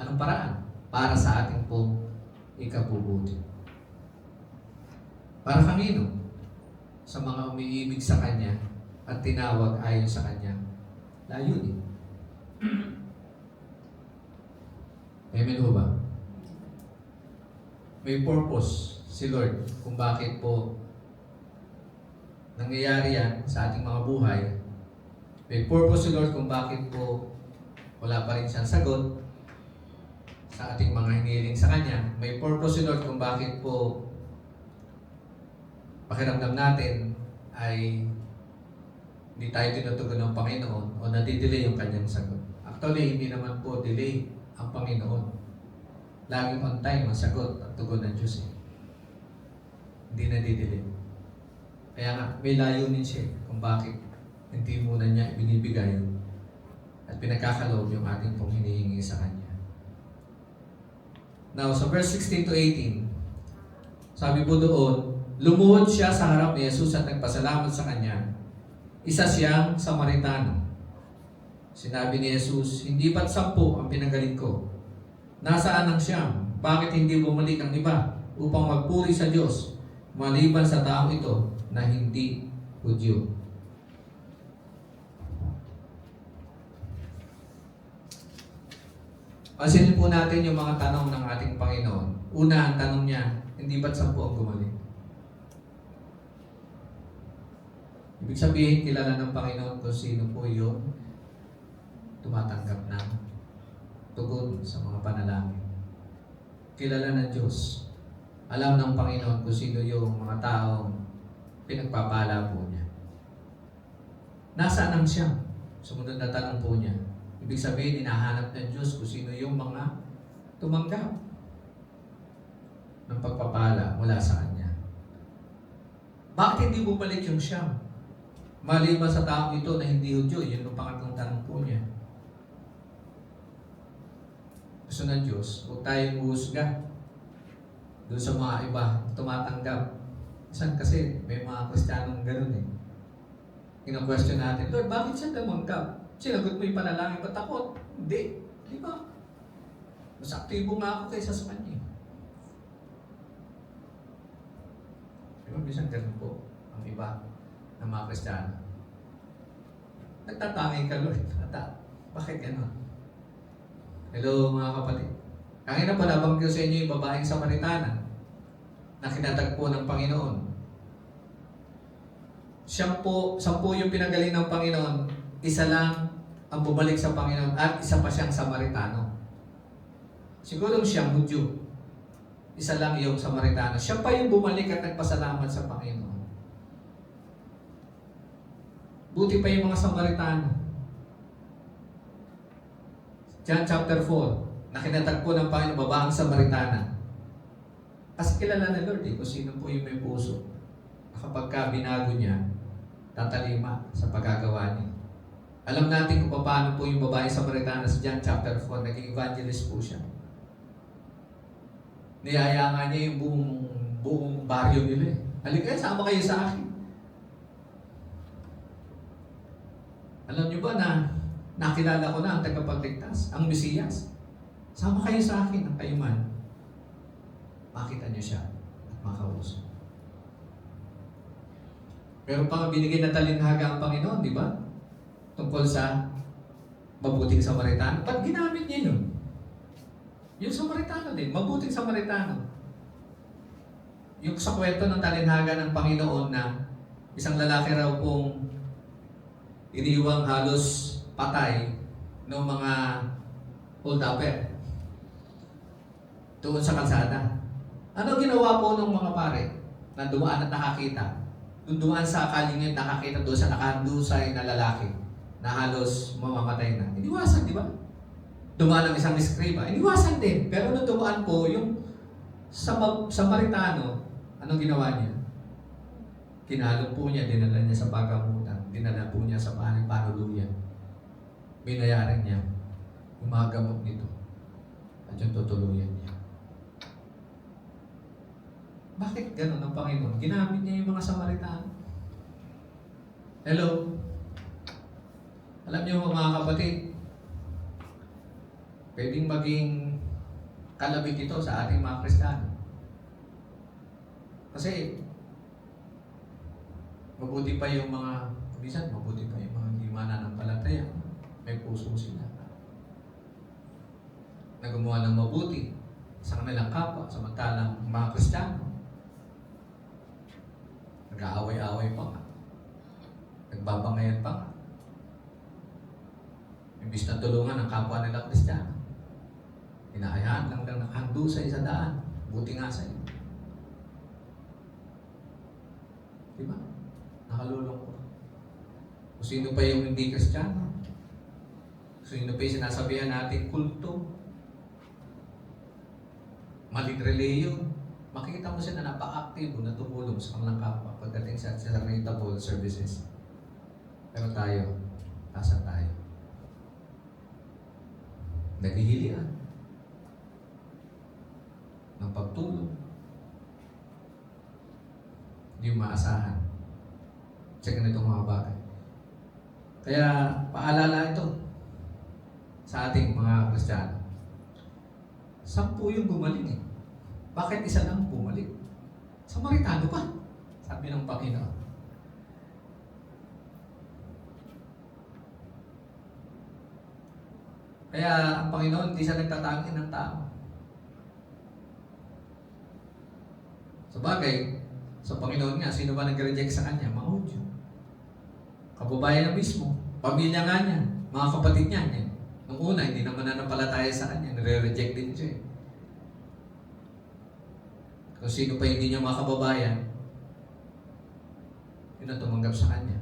Anong paraan? Para sa ating pong ikabubuti. Para kanino? Sa mga umiibig sa Kanya at tinawag ayon sa Kanya layunin. Amen ho ba? May purpose si Lord kung bakit po nangyayari yan sa ating mga buhay. May purpose si Lord kung bakit po wala pa rin siyang sagot sa ating mga hinihiling sa Kanya. May purpose si Lord kung bakit po pakiramdam natin ay hindi tayo tinutugon ng Panginoon o nadidelay yung Kanyang sagot. Actually, hindi naman po delay ang Panginoon. Laging on time ang sagot at tugon ng Diyos. Hindi nadidelay. Kaya nga, may layunin siya kung bakit hindi muna niya ibinibigay at pinagkakaloob yung ating pong hinihingi sa Kanya. Now, sa verse 16 to 18, sabi po doon, lumuhod siya sa harap ni Jesus at nagpasalamat sa Kanya. Isa siyang Samaritano. Sinabi ni Jesus, hindi ba't 10 ang pinagaling ko? Nasaan ang siyam? Bakit hindi bumalik ang iba upang magpuri sa Diyos maliban sa taong ito na hindi Hudyo? Pansinin po natin yung mga tanong ng ating Panginoon. Una, ang tanong niya, hindi ba't 10 ang gumaling? Ibig sabihin, kilala ng Panginoon kung sino po yung tumatanggap ng tugon sa mga panalangin. Kilala ng Diyos. Alam ng Panginoon kung sino yung mga taong pinagpapala po niya. Nasaan ang siyam? Sumunod na tanong po niya. Ibig sabihin, hinahanap ng Diyos kung sino yung mga tumanggap ng pagpapala mula sa Kanya. Bakit hindi bumalik yung siyam? Maliban sa taong ito na hindi Hudyo, yun ang pangatlong tanong po niya. Gusto ng Diyos, huwag tayong uhusga doon sa mga iba tumatanggap. Minsan kasi may mga Kristiyanong gano'n eh. Ina-question natin, Lord, bakit siya tumanggap? Sinagot mo yung panalangin, ba't takot? Hindi. Di ba? Mas aktibo nga ako kaysa sa kanya. Di ba? Minsan gano'n po ang iba ng mga Kristiyano. Nagtatangay ka, Lord. Bakit gano'n? Hello mga kapatid. Kanina pa nabanggit ko sa inyo yung babaeng Samaritana na kinatagpo ng Panginoon. Siya po, 10 yung pinagaling ng Panginoon, isa lang ang bumalik sa Panginoon at isa pa siyang Samaritano. Siguro siyang Hudyo. Isa lang yung Samaritano. Siya pa yung bumalik at nagpasalamat sa Panginoon. Buti pa yung mga Samaritano. John chapter 4, na kinatagpo ng Panginoon babaeng Samaritana. Kasi kilala na Lord kung sino po yung may puso. Kapag ka binago niya, tatalima sa pagkagawa niya. Alam natin kung paano po yung babaeng Samaritana sa John chapter 4, naging evangelist po siya. Niyaya nga niya yung buong baryo nila eh. Halika, sama kayo sa akin. Alam niyo ba na nakilala ko na ang tagapagligtas, ang Mesiyas. Sama kayo sa akin, ang kayo man. Makita niyo siya at makausap. Pero pang binigay na talinhaga ang Panginoon, di ba? Tungkol sa mabuting Samaritano. Ba't ginamit niya yun? Yung Samaritano din, mabuting Samaritano. Yung sa kwento ng talinhaga ng Panginoon na isang lalaki raw pong iniwang halos patay ng mga hold-upper doon sa kalsada. Ano ginawa po ng mga pare na dumaan at nakakita? Dumaan sa kalingit, nakakita doon sa nakahandusay na lalaki na halos mamamatay na. Iniwasan, di ba? Dumaan ang isang eskriba. Iniwasan din. Pero nung dumaan po, yung Samaritano, anong ginawa niya? Kinalong po niya, dinala niya sa pagamutan, dinala po niya sa panuluyan. Binayaran niya yung mga gamot nito at yung tutuluyan niya. Bakit ganun ang Panginoon? Ginamit niya yung mga Samaritano. Hello? Alam niyo mga kapatid, pwedeng maging kalabit ito sa ating mga Kristiyano. Kasi, mabuti pa yung mga, minsan mabuti pa yung mga hindi mananampalataya. May puso sila. Na gumawa ng mabuti sa kanilang kapwa, samantalang mga Kristiyano, nag-aaway-aaway pa nga. Nagbabangayan pa nga. Imbis na tulungan ang kapwa nila Kristiyano, hinahayaan lang nakahandusay sa daan. Buti nga sa iyo. Diba? Nakalulungkot. Kung sino pa yung hindi Kristiyano, sino pa yung sinasabihan natin kulto, maling reliyon, makikita mo sila napaka-active na tumulong sa kanilang kapwa pagdating sa charitable services. Pero tayo, nasa tayo? Naghihilian ng pagtulong. Hindi maasahan sa ganitong mga bagay. Kaya paalala ito sa ating mga Kristiyano. 10 yung gumaling eh. Bakit isa lang bumalik? Samaritano pa, sabi ng Panginoon. Kaya ang Panginoon hindi siya nagtatanggi ng tao. Sabagay, sa Panginoon nga, sino ba nag-reject sa Kanya? Mga Hudyo. Kababayan na mismo. Pamilya nga niya. Mga kapatid niya. Nung una, hindi naman nanampalataya sa Kanya. Nire-reject din siya. Kung sino pa hindi niya mga kababayan, yun ang tumanggap sa Kanya.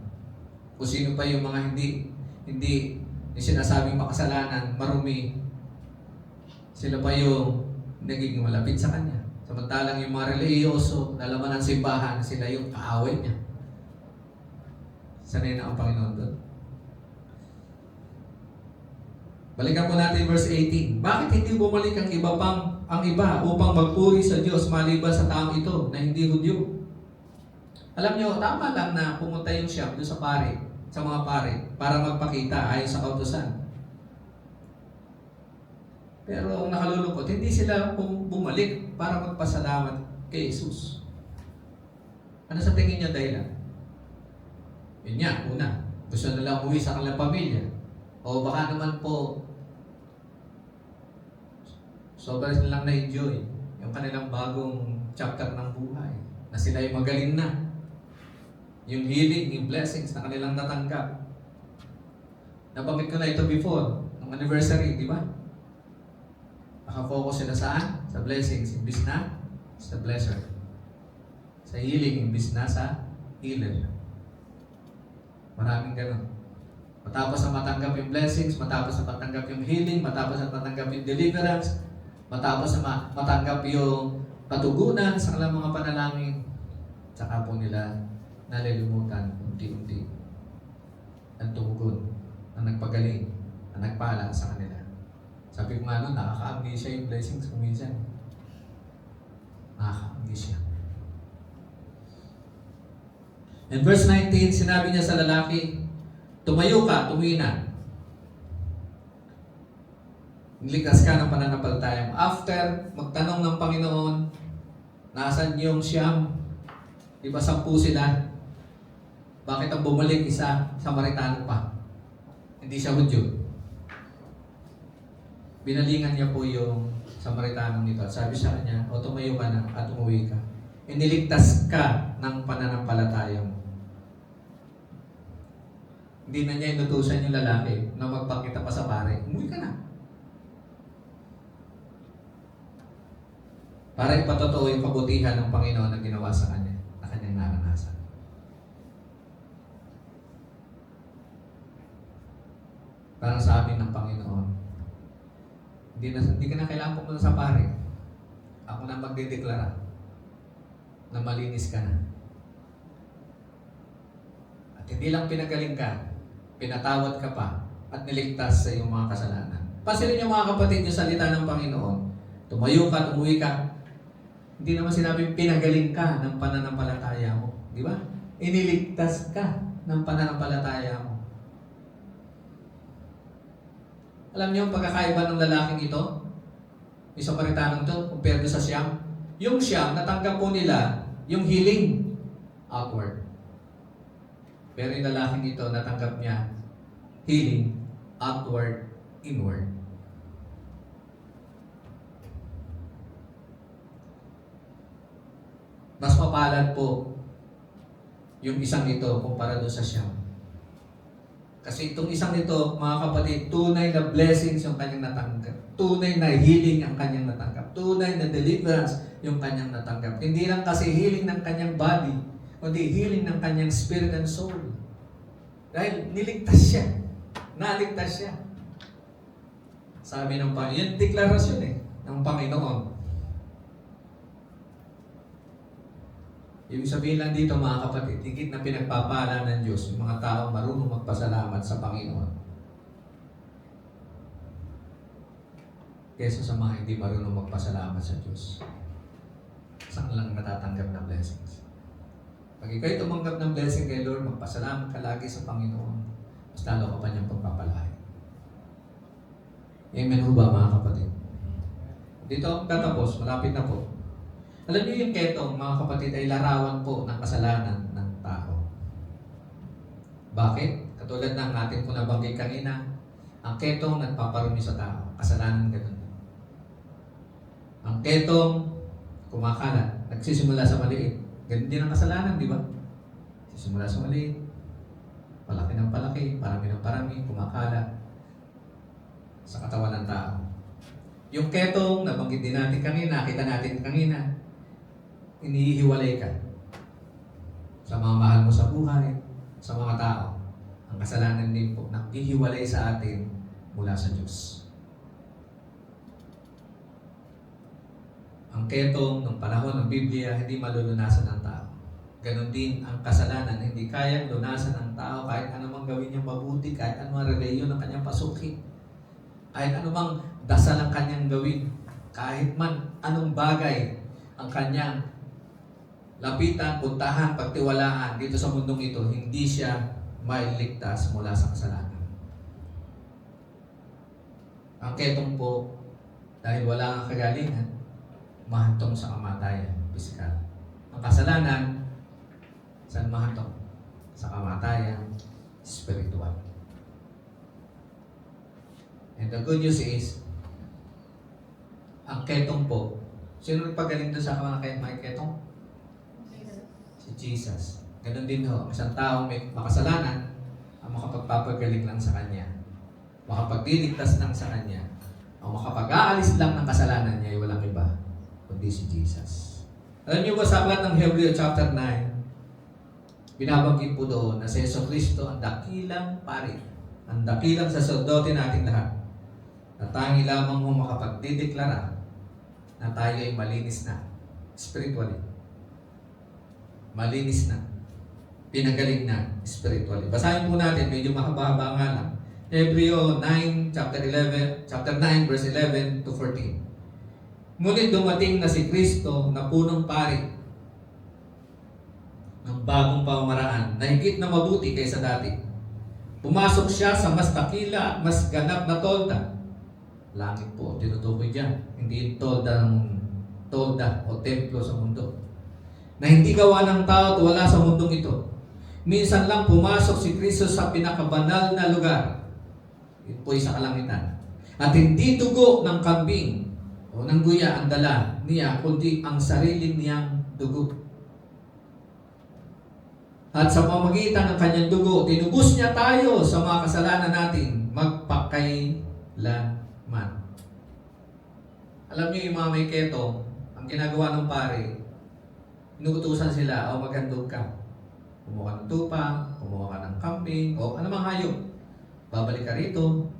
Kung sino pa yung mga hindi yung sinasabing makasalanan, marumi, sila pa yung naging malapit sa Kanya. Samantalang yung mga reliyoso, nalaman ng simbahan, sila yung kaaway niya. Sanay na ang Panginoon doon. Balikan po natin verse 18. Bakit hindi bumalik ang iba upang magpuri sa Diyos maliban sa taong ito na hindi Hudyo? Alam nyo, tama lang na pumunta yung Siyam doon sa mga pare, para magpakita ayon sa kautusan. Pero ang nakalulungkot, hindi sila bumalik para magpasalamat kay Jesus. Ano sa tingin niyo dahilan? Yun nga, una, gusto nila umuwi sa kanilang pamilya. O baka naman po, sobrang nilang na-enjoy yung kanilang bagong chapter ng buhay. Na sila ay magaling na. Yung healing, yung blessings na kanilang natanggap. Nabanggit ko na ito before, ng anniversary, di ba? Nakafocus sila saan? Sa blessings, imbis na sa blesser. Sa healing, imbis na sa healer. Maraming ganun. Matapos na matanggap yung blessings, matapos na matanggap yung healing, matapos na matanggap yung deliverance, matapos na matanggap yung patugunan sa kanilang mga panalangin, saka po nila nalilimutan unti-unti ang tumugon, ang nagpagaling, ang nagpala sa kanila. Sabi ko nga nun, nakaka-amnesia yung blessings kuminsan. Nakaka-amnesia. In verse 19, sinabi niya sa lalaki, tumayo ka, tumina. Niligtas ka ng pananampalataya mo. After magtanong ng Panginoon, nasan yung Siyam? Di ba 10 sila? Bakit ang bumalik isa, Samaritano pa? Hindi siya Hudyo. Binalingan niya po yung Samaritanong nito. Sabi sa kanya, o tumayo ka na at umuwi ka. Iniligtas ka ng pananampalataya mo. Hindi na niya inutusan yung lalaki na magpakita pa sa pare. Umuwi ka na. Para ipatotoo yung kabutihan ng Panginoon na ginawa sa kanya, na kanyang naranasan. Parang sa amin ng Panginoon, hindi ka na kailangan pumunta sa pare. Ako na magdedeklara na malinis ka na. At hindi lang pinagaling ka, pinatawad ka pa, at niligtas sa iyong mga kasalanan. Pansinin niyo mga kapatid yung salita ng Panginoon. Tumayo ka at umuwi ka. Hindi naman sinabing pinagaling ka ng pananampalataya mo. Di ba? Iniligtas ka ng pananampalataya mo. Alam niyo ang pagkakaiba ng lalaking ito? Yung Samaritanong to, compared sa Siyam. Yung Siyam, natanggap po nila yung healing outward. Pero yung lalaking ito, natanggap niya healing outward, inward. Mas mapalad po yung isang ito kumpara doon sa Siyam. Kasi itong isang ito, mga kapatid, tunay na blessings yung kanyang natanggap. Tunay na healing ang kanyang natanggap. Tunay na deliverance yung kanyang natanggap. Hindi lang kasi healing ng kanyang body, kundi healing ng kanyang spirit and soul. Dahil niligtas siya. Naligtas siya. Sabi ng Panginoon, yung deklarasyon ng Panginoon. Ibig sabihin lang dito mga kapatid, higit na pinagpapala ng Diyos yung mga taong marunong magpasalamat sa Panginoon kaysa sa mga hindi marunong magpasalamat sa Diyos. Saan lang matatanggap na blessings? Pag ikaw'y tumanggap ng blessing kay Lord, magpasalamat ka lagi sa Panginoon, mas lalo ka pa niyang pagpapalain. Amen ho ba mga kapatid? Dito ang tatapos, malapit na po. Alam niyo yung ketong, mga kapatid, ay larawan po ng kasalanan ng tao. Bakit? Katulad ng ating po nabanggit kanina, ang ketong nagpaparumi sa tao. Kasalanan ganun. Ang ketong kumakalat, nagsisimula sa maliit. Ganun din ang kasalanan, di ba? Sisimula sa maliit, palaki ng palaki, parami ng parami, kumakalat sa katawan ng tao. Yung ketong, nabanggit din natin kanina, nakita natin kanina, inihiwalay ka sa mga mahal mo sa buhay, sa mga tao. Ang kasalanan din po, naghihiwalay sa atin mula sa Diyos. Ang ketong ng panahon ng Biblia, hindi malulunasan ng tao. Ganon din ang kasalanan, hindi kayang lunasan ng tao kahit anumang gawin niyang mabuti, kahit anumang reliyon ang kanyang pasukin, kahit anumang dasal ang kanyang gawin, kahit man anong bagay ang kanyang lapitan, puntahan, pagtiwalaan dito sa mundong ito, hindi siya mailigtas mula sa kasalanan. Ang ketong po, dahil wala ang kagalingan, mahantong sa kamatayan, pisikal. Ang kasalanan, saan mahantong? Sa kamatayan, spiritual. And the good news is, ang ketong po, sino nagpagaling doon sa mga ketong? Si Jesus. Ganon din ho, isang taong may makasalanan, ang makapagpapagaling lang sa Kanya, makapagdiligtas lang sa Kanya, ang makapag-aalis lang ng kasalanan niya ay walang iba, kundi si Jesus. Alam niyo ba sa aklat ng Hebreo chapter 9, binabanggit po doon na si Jesucristo ang dakilang pari, ang dakilang saserdote natin lahat, na tangi lamang mo makapagdideklara na tayo ay malinis na, spiritually. Malinis na. Pinagaling na spiritually. Basahin po natin, medyo mahaba-haba nga lang. Hebreo 9, chapter 9, verse 11 to 14. Ngunit dumating na si Kristo na punong pari ng bagong pamamaraan na higit na mabuti kaysa dati. Pumasok siya sa mas dakila at mas ganap na tolda. Langit po, tinutukoy dyan. Hindi tolda o templo sa mundo. Na hindi gawa ng tao at wala sa mundong ito. Minsan lang pumasok si Kristo sa pinakabanal na lugar. Ito po'y sa kalangitan. At hindi dugo ng kambing o ng guya ang dala niya, kundi ang sarili niyang dugo. At sa pamamagitan ng kanyang dugo, tinubos niya tayo sa mga kasalanan natin magpakailanman. Alam niyo yung mga may ketong, ang ginagawa ng pare, inuutusan sila, o maghandog ka. Kumuha ng tupa, kumuha ka ng kambing, o anumang hayop. Babalik ka rito,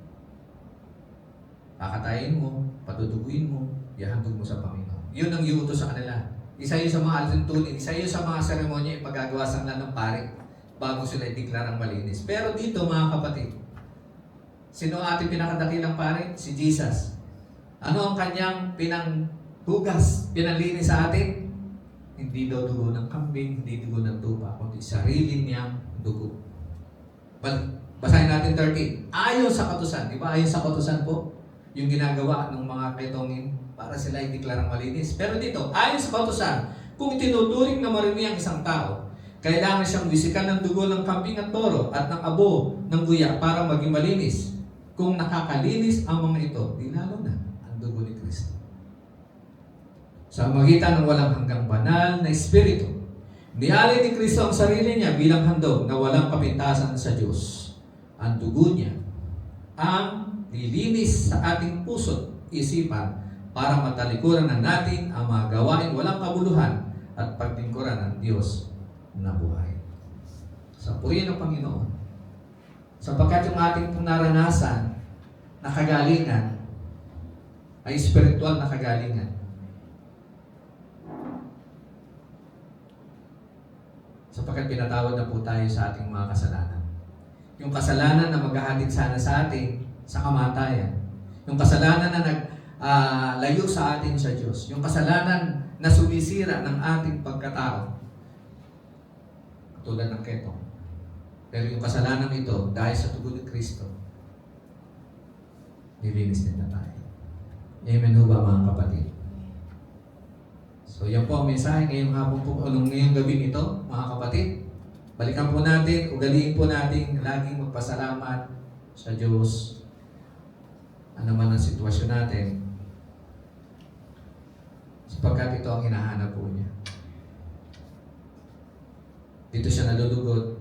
kakatayin mo, patutuguin mo, ihandog mo sa Panginoon. Yun ang iutos sa kanila. Isa yun sa mga altuntunin, isa yun sa mga seremonya ipagagawa sa kanila ng pare bago sila ideklarang malinis. Pero dito mga kapatid, sino ang ating pinakadakilang pare? Si Jesus. Ano ang kanyang pinanghugas, pinalinis sa atin? Hindi daw dugo ng kambing, hindi dugo ng tupa, kundi sarili niyang dugo. Basahin natin 13. Ayon sa kautusan. Di ba ayon sa kautusan po? Yung ginagawa ng mga kaitongin para sila i-deklarang malinis. Pero dito, ayon sa kautusan, kung tinuturing na marumi ang isang tao, kailangan siyang wisikan ng dugo ng kambing at toro at ng abo ng guya para maging malinis. Kung nakakalinis ang mga ito, di lalo na ang dugo ni Kristo. Sa magitan ng walang hanggang banal na espiritu, nialay ni Kristo ang sarili niya bilang handog na walang kapintasan sa Diyos. Ang dugo niya ang lilinis sa ating puso't isipan para matalikuran na natin ang mga gawain walang kabuluhan at pagtingkuran ng Diyos na buhay. Sa purihin ng Panginoon, sapagkat yung ating pong naranasan na kagalingan ay spiritual na kagalingan. Sapagkat pinatawad na po tayo sa ating mga kasalanan. Yung kasalanan na maghahatid sana sa atin sa kamatayan. Yung kasalanan na layo sa atin sa Diyos. Yung kasalanan na sumisira ng ating pagkatao. Tulad ng ketong. Pero yung kasalanan ito, dahil sa tugon ni Kristo, nilinis din na tayo. Amen ho ba mga kapatid? So yan po ang mensahe ngayong hapon po, ngayong gabi nito, mga kapatid. Balikan po natin, ugaliin po natin laging magpasalamat sa Diyos. Ano man ang sitwasyon natin, sapagkat ito ang hinahanap po niya. Dito siya nalulugod.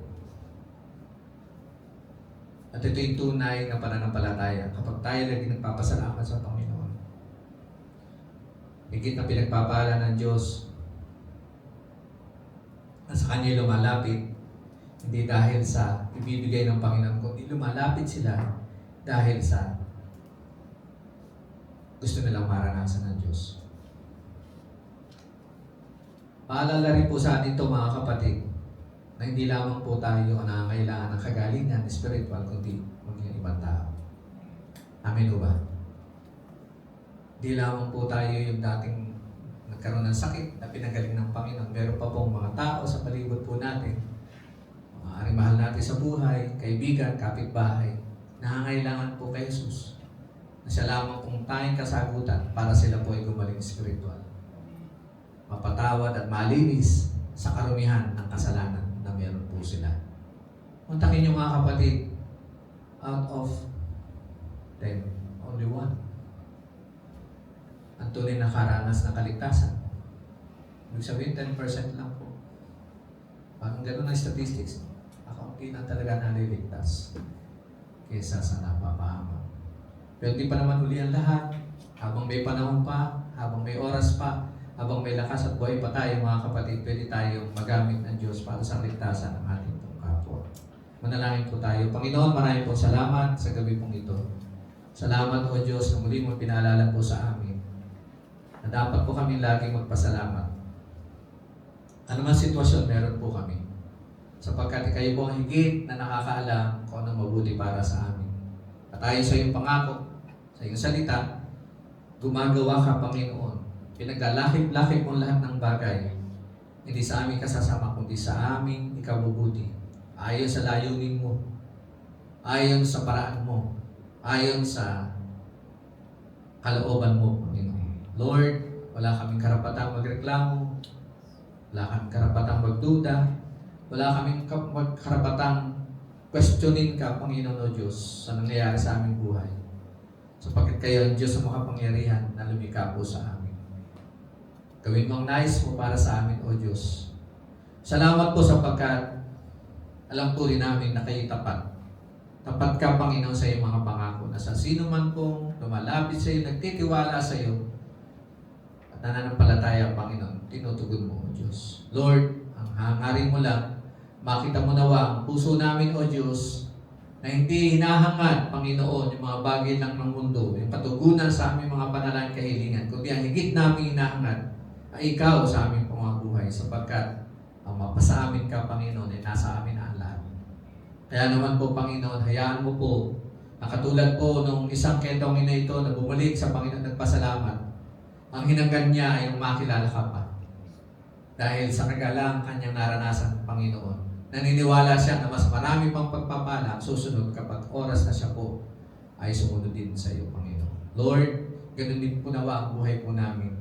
At ito yung tunay na pananampalataya kapag tayo lagi nagpapasalamat sa Panginoon. Higit na pinagpapala ng Diyos na sa Kanya lumalapit, hindi dahil sa ibibigay ng Panginoon, kundi lumalapit sila dahil sa gusto nilang maranasan ng Diyos. Paalala rin po sa atin ito mga kapatid, na hindi lamang po tayo ang nangangailangan ng kagalingan spiritual, kundi maging ibang tao. Amen o ba? Hindi lamang po tayo yung dating nagkaroon ng sakit na pinagaling ng Panginoon. Meron pa pong mga tao sa palibot po natin, maaaring mahal natin sa buhay, kaibigan, kapitbahay, nangangailangan po kay Jesus na siya lamang pong tanging kasagutan para sila po ay gumaling spiritual. Mapatawad at malinis sa karumihan ng kasalanan na meron po sila. Muntakin niyo mga kapatid, out of 10, only one ang tunay na karanas ng kaligtasan. Ibig sabihin, 10% lang po. Parang gano'n ang statistics. Akaunti na talaga naliligtas kesa sa napapahama. Pero di pa naman uli ang lahat. Habang may panahon pa, habang may oras pa, habang may lakas at buhay pa tayo mga kapatid, pwede tayong magamit ng Diyos para sa kaligtasan ng ating pong kapwa. Manalangin po tayo. Panginoon, maraming po salamat sa gabi pong ito. Salamat o Diyos na muli mo pinaalala po sa amin na dapat po kami laging magpasalamat. Ano man sitwasyon, meron po kami. Sapagkat kayo po ang higit na nakakaalam kung anong mabuti para sa amin. At ayon sa iyong pangako, sa iyong salita, gumagawa ka, Panginoon. Pinaglalakip-lakip mo lahat ng bagay. Hindi sa aming kasasama, kundi sa aming ikabubuti. Ayon sa layunin mo. Ayon sa paraan mo. Ayon sa kalooban mo, Panginoon. Lord, wala kaming karapatang magreklamo. Wala kaming karapatang magduda. Wala kaming karapatang questionin ka, Panginoon o Diyos, sa nangyayari sa aming buhay. Sapagkat kayo ang Diyos na makapangyarihan na lumikha po sa amin. Gawin mo ang nais mo para sa amin, O Diyos. Salamat po sapagkat alam po rin namin na kayo tapat. Tapat ka, Panginoon, sa iyong mga pangako na sa sino man pong lumalapit sa iyo, nagtitiwala sa iyo, at nananampalataya, Panginoon, tinutugon mo, O Diyos. Lord, ang hangarin mo lang, makita mo nawa ang puso namin, O Diyos, na hindi hinahangad, Panginoon, yung mga bagay lang ng mundo, yung patugunan sa aming mga panalangin kahilingan, kundi ang higit namin hinahangad ay ikaw sa aming pamabuhay, sapagkat ang mapasa amin ka, Panginoon, ay nasa amin ang lahat. Kaya naman po, Panginoon, hayaan mo po, na katulad po nung isang ketongin na ito na bumalik sa Panginoon nagpasalamat, ang hinanggan niya ay makilala ka pa. Dahil sa kagalang kanyang naranasan, Panginoon, naniniwala siya na mas marami pang pagpapala ang susunod kapag oras na siya po ay sumunod din sa iyo, Panginoon. Lord, ganun din po nawa ang buhay po namin.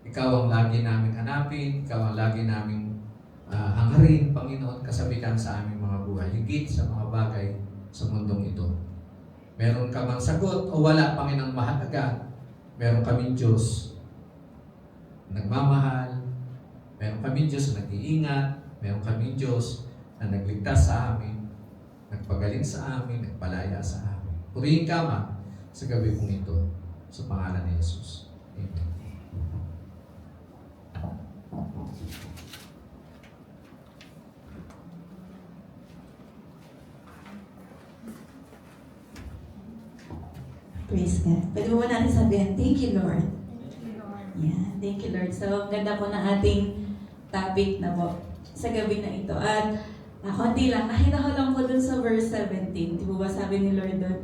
Ikaw ang lagi namin hanapin, Ikaw ang lagi namin hangarin, Panginoon, kasabihan sa aming mga buhay, higit sa mga bagay sa mundong ito. Meron ka mang sagot o wala, Panginoon, mahalaga. Meron kaming Diyos nagmamahal, meron kaming Diyos na nag-iingat, meron kaming Diyos na nagligtas sa amin, nagpagaling sa amin, nagpalaya sa amin. Purihin ka, Ma, sa gabi pong ito, sa pangalan ni Jesus. Amen. Praise God. Pwede mo natin sabihin, thank you, Lord. Yeah, thank you, Lord. So, ganda po na ating topic na po sa gabi na ito. At konti lang, nakita ko lang po dun sa verse 17. Di ba sabi ni Lord dun,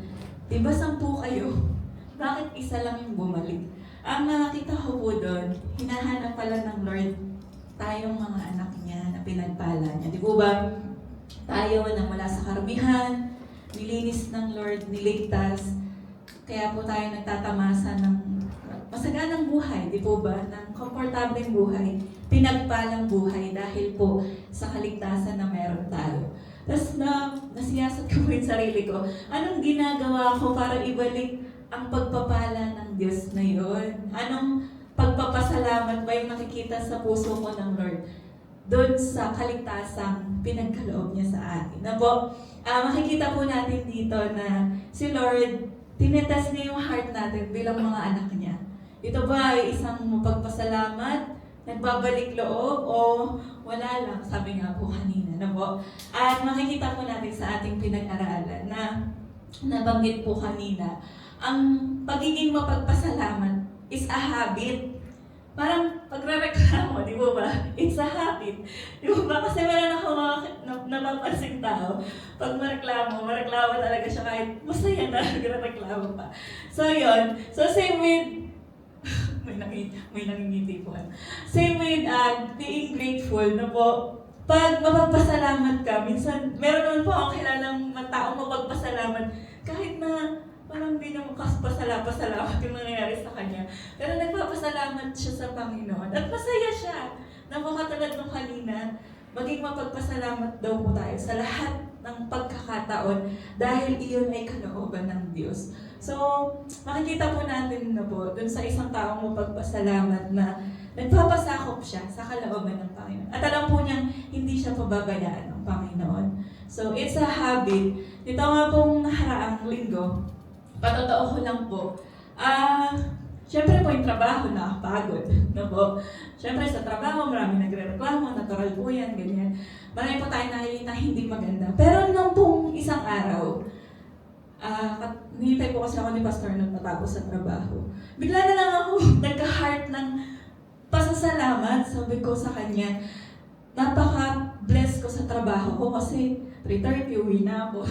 di ba 10 kayo? Bakit isa lang yung bumalik? Ang nakita ko po dun, hinahanap pala ng Lord tayong mga anak niya na pinagpala niya. Di ba tayo na mula sa karamihan, nilinis ng Lord, niligtas, kaya po tayo nagtatamasa ng masaganang buhay, di po ba? Ng komportableng buhay, pinagpalang buhay dahil po sa kaligtasan na meron tayo. Tapos nasiyasat ko po yung sarili ko, anong ginagawa ko para ibalik ang pagpapala ng Diyos na yun? Anong pagpapasalamat ba yung nakikita sa puso ko ng Lord doon sa kaligtasang pinagkaloob niya sa atin? Na po, makikita po natin dito na si Lord, tinetest niya yung heart natin bilang mga anak niya. Ito ba ay isang mapagpasalamat, nagbabalik loob, o wala lang? Sabi nga po kanina na po. At makikita po natin sa ating pinag-aralan na nabanggit po kanina, ang pagiging mapagpasalamat is a habit. Parang pagre-reklamo, di ba ba? It's a habit. Di ba ba? Kasi meron ako napapansing tao. Pag mareklamo talaga siya kahit masaya na, nagre-reklamo pa. So yun. So same with, may nangingiti po. Same with being grateful na po. Pag mapagpasalamat ka, minsan, meron naman po ako kilalang taong mapagpasalamat kahit na parang hindi naman pasalamat yung nangyayari sa kanya. Pero nagpapasalamat siya sa Panginoon. At masaya siya. Napakatulad nung kanina, maging mapagpasalamat daw po tayo sa lahat ng pagkakataon dahil iyon ay kalooban ng Diyos. So, makikita po natin na po dun sa isang taong mapagpasalamat na nagpapasakop siya sa kalooban ng Panginoon. At alam po niyang hindi siya pababayaan ng Panginoon. So, it's a habit. Dito nga pong nakaraang linggo, patotoo ko lang po. Siyempre po yung trabaho, nakapagod. No po? Siyempre sa trabaho, marami nagre-reklamo, natural po yan, ganyan. Marami po tayo nakikita hindi maganda. Pero nung pong isang araw, nihintay po kasi ako ni Pastor nung natapos sa trabaho. Bigla na lang ako nagka-heart ng pasasalamat. Sabi ko sa kanya, napaka-bless ko sa trabaho ko kasi 3:30, uwi na ako.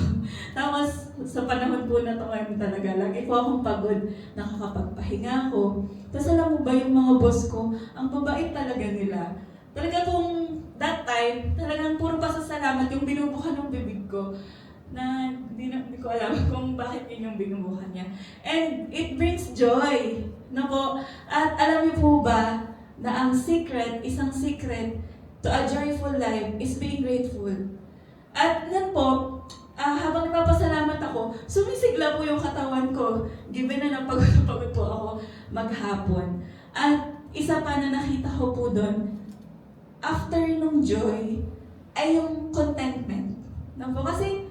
Tapos, sa panahon po na ito ngayon talaga, lagi po akong pagod, nakakapagpahinga ako. Tapos alam mo ba yung mga boss ko, ang babait talaga nila. Talaga pong that time, talagang puro pasasalamat yung binubukan ng bibig ko. Na hindi ko alam kung bakit yun yung binubukan niya. And it brings joy. Na po, at alam niyo po ba, na ang secret, isang secret to a joyful life is being grateful. At nun po, habang nagpapasalamat ako, sumisigla po yung katawan ko. Given na napagod na pagod po ako maghapon. At isa pa na nakita ko po doon, after nung joy, ay yung contentment. No po? Kasi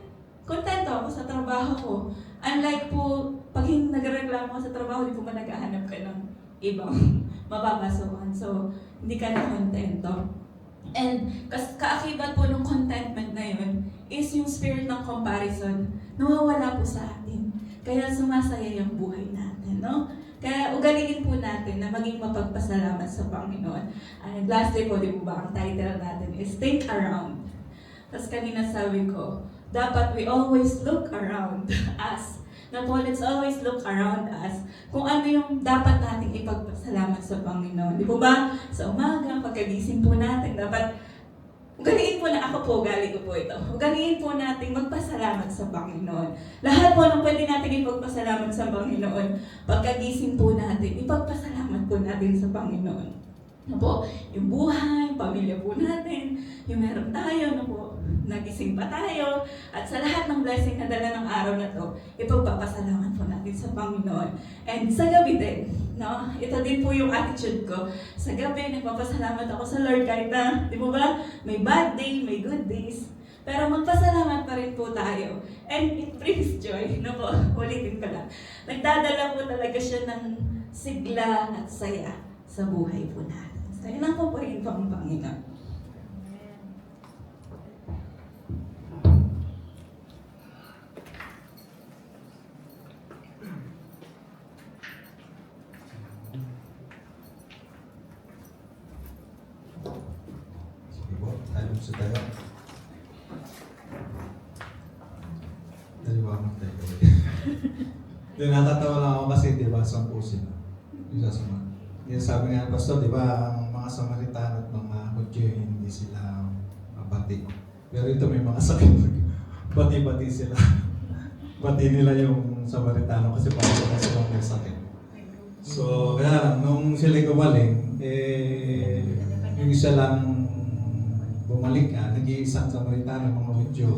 kontento ako sa trabaho ko. Unlike po, pag nagreklamo ka sa trabaho, di po man naghahanap ka ng ibang mapapasukan. So, hindi ka na kontento. And kaakibat po ng contentment na yun is yung spirit ng comparison nawawala po sa atin. Kaya sumasaya yung buhay natin, no? Kaya ugaliin po natin na maging mapagpasalamat sa Panginoon. And lastly po, di po ba, ang title natin is Think Around. Tapos kanina sabi ko, dapat we always look around us. Na po, let's always look around us kung ano yung dapat nating ipagpasalamat sa Panginoon. Di po ba? Sa umaga, pagkagising po natin, dapat ugaliin po na ako po, ugali ko po ito. Ugaliin po natin magpasalamat sa Panginoon. Lahat po ng pwede natin ipagpasalamat sa Panginoon. Pagkagising po natin, ipagpasalamat po natin sa Panginoon. Ano po, yung buhay, pamilya po natin, yung meron tayo, ano po, nagising pa tayo, at sa lahat ng blessing na dala ng araw na to, ipagpapasalamat po natin sa Panginoon. And sa gabi din, no? Ito din po yung attitude ko. Sa gabi, nagpapasalamat ako sa Lord kahit na, di ba ba, may bad day, may good days. Pero magpasalamat pa rin po tayo. And it brings joy. No po, ulitin ko lang. Nagdadala po talaga siya ng sigla at saya sa buhay po natin. So, yun ang paborito ang Panginoon. Sige po, tayo sa tayo. Daliwa mo tayo. Doon natatawa lang ako kasi, di ba, 10 sila. Isa sa mga. Yan sabi nga, Pastor, di ba, ang mga Samaritan at mga Hudyo, hindi sila mabati. Pero ito may mga sakit. Bati-bati sila. Bati nila yung Samaritano kasi parang silang may sakit. So, kaya nung sila gumaling, yung isa lang bumalik nag-iisang Samaritano, mga Hudyo,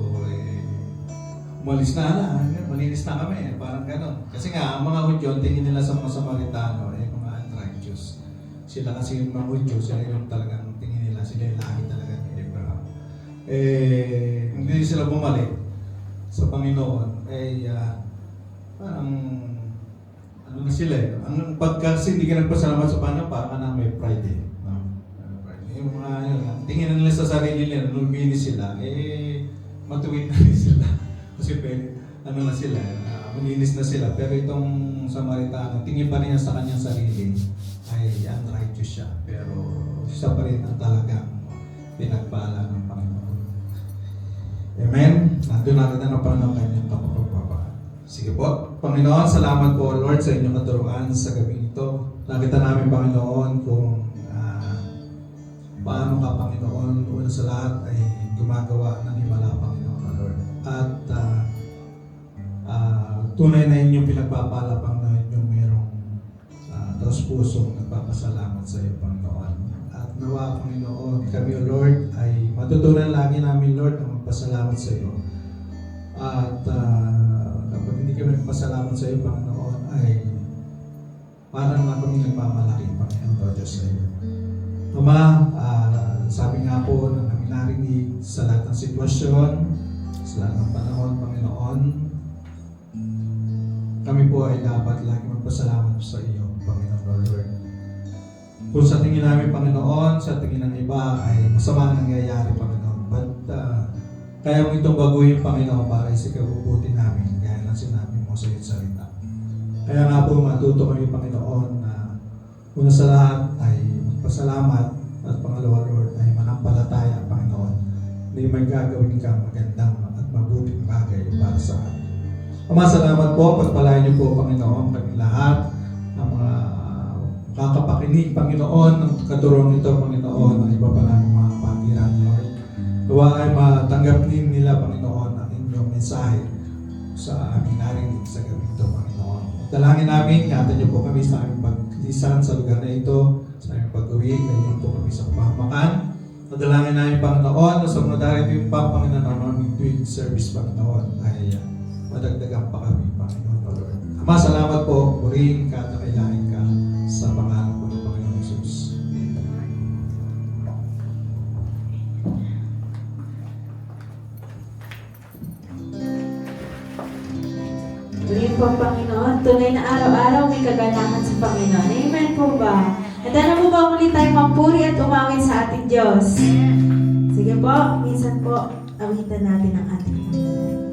umalis na, malinis na kami, parang gano'n. Kasi nga, ang mga Hudyo, tingin nila sa mga Samaritano, mga unrighteous. Sila kasi yung mga Hudyo, sila yung talagang tingin nila, sila yung lahi talaga ni Abraham. Hindi sila bumalik sa Panginoon, parang, ano na sila ang pagkasi hindi ka nagpasalamat sa Panginoon, parang na may pride yung mga tingin nila sa sarili nila, luminis sila, matuwid na rin sila. Kasi ano na sila, malinis na sila. Pero itong Samaritano, tingin pa rin niya sa kanyang sarili, ay unrighteous siya. Pero siya pa rin ang talagang pinagpala ng Panginoon. Amen? Nandun natin ang Panginoon kanyang kapapagpapaan. Sige po. Panginoon, salamat po Lord sa inyong katuruan sa gabi ito. Nakita namin Panginoon kung paano ka Panginoon, una sa lahat ay gumagawa ng himala Panginoon Lord. At tunay na inyong pinagpapala Panginoon yung mayroong taos-pusong nagpapasalamat sa iyo Panginoon. At nawa Panginoon, kami o Lord ay matutunan lagi namin Lord ang magpasalamat sa iyo. At kapag hindi kami nagpasalamat sa iyo Panginoon ay parang na kami nagmamalaki Panginoon o Diyos sa iyo. Ama, sabi nga po na kami narinig sa lahat ng sitwasyon, sa lahat ng panahon, Panginoon, kami po ay dapat lagi magpasalamat sa iyo, Panginoon Lord. Kung sa tingin namin, Panginoon, sa tingin ng iba ay masama ang nangyayari, Panginoon. But kaya mo itong baguhin, Panginoon, para sa kabubuti namin, gaya ng sinabi mo sa iyong salita. Kaya nga po matuto kami, Panginoon, na una sa lahat ay pasalamat at pangalawa Lord ay manampalataya Panginoon na may gagawin kang magandang at mabuting bagay para sa atin. Ama, salamat po, pagpalain niyo po Panginoon kami lahat ng mga kakapakinig Panginoon ng katuruan ito Panginoon ang iba pa namin mga pagkiran Lord. Gawa ay matanggap din nila Panginoon ang inyong mensahe sa aming narinig sa gabi ito Panginoon. Dalangin namin, ingatan niyo po kami sa aming pag-lisan sa lugar na ito, sa aming pag-uwi, ngayon po kami sa kapahamakan. Nadalangin namin Panginoon na sa mga darito yung Panginoon ng aming tuwing service Panginoon ay madagdagan pa kami Panginoon o Lord. Ama, salamat po, purihin ka at nakailahin ka sa pangalan po ng Panginoon Jesus. Muli po Panginoon, tunay na araw-araw may kaganahan sa Panginoon. Amen po ba? At ano po ba muli tayo mampuri at umawit sa ating Diyos? Sige po, minsan po, awitan natin ang ating Panginoon.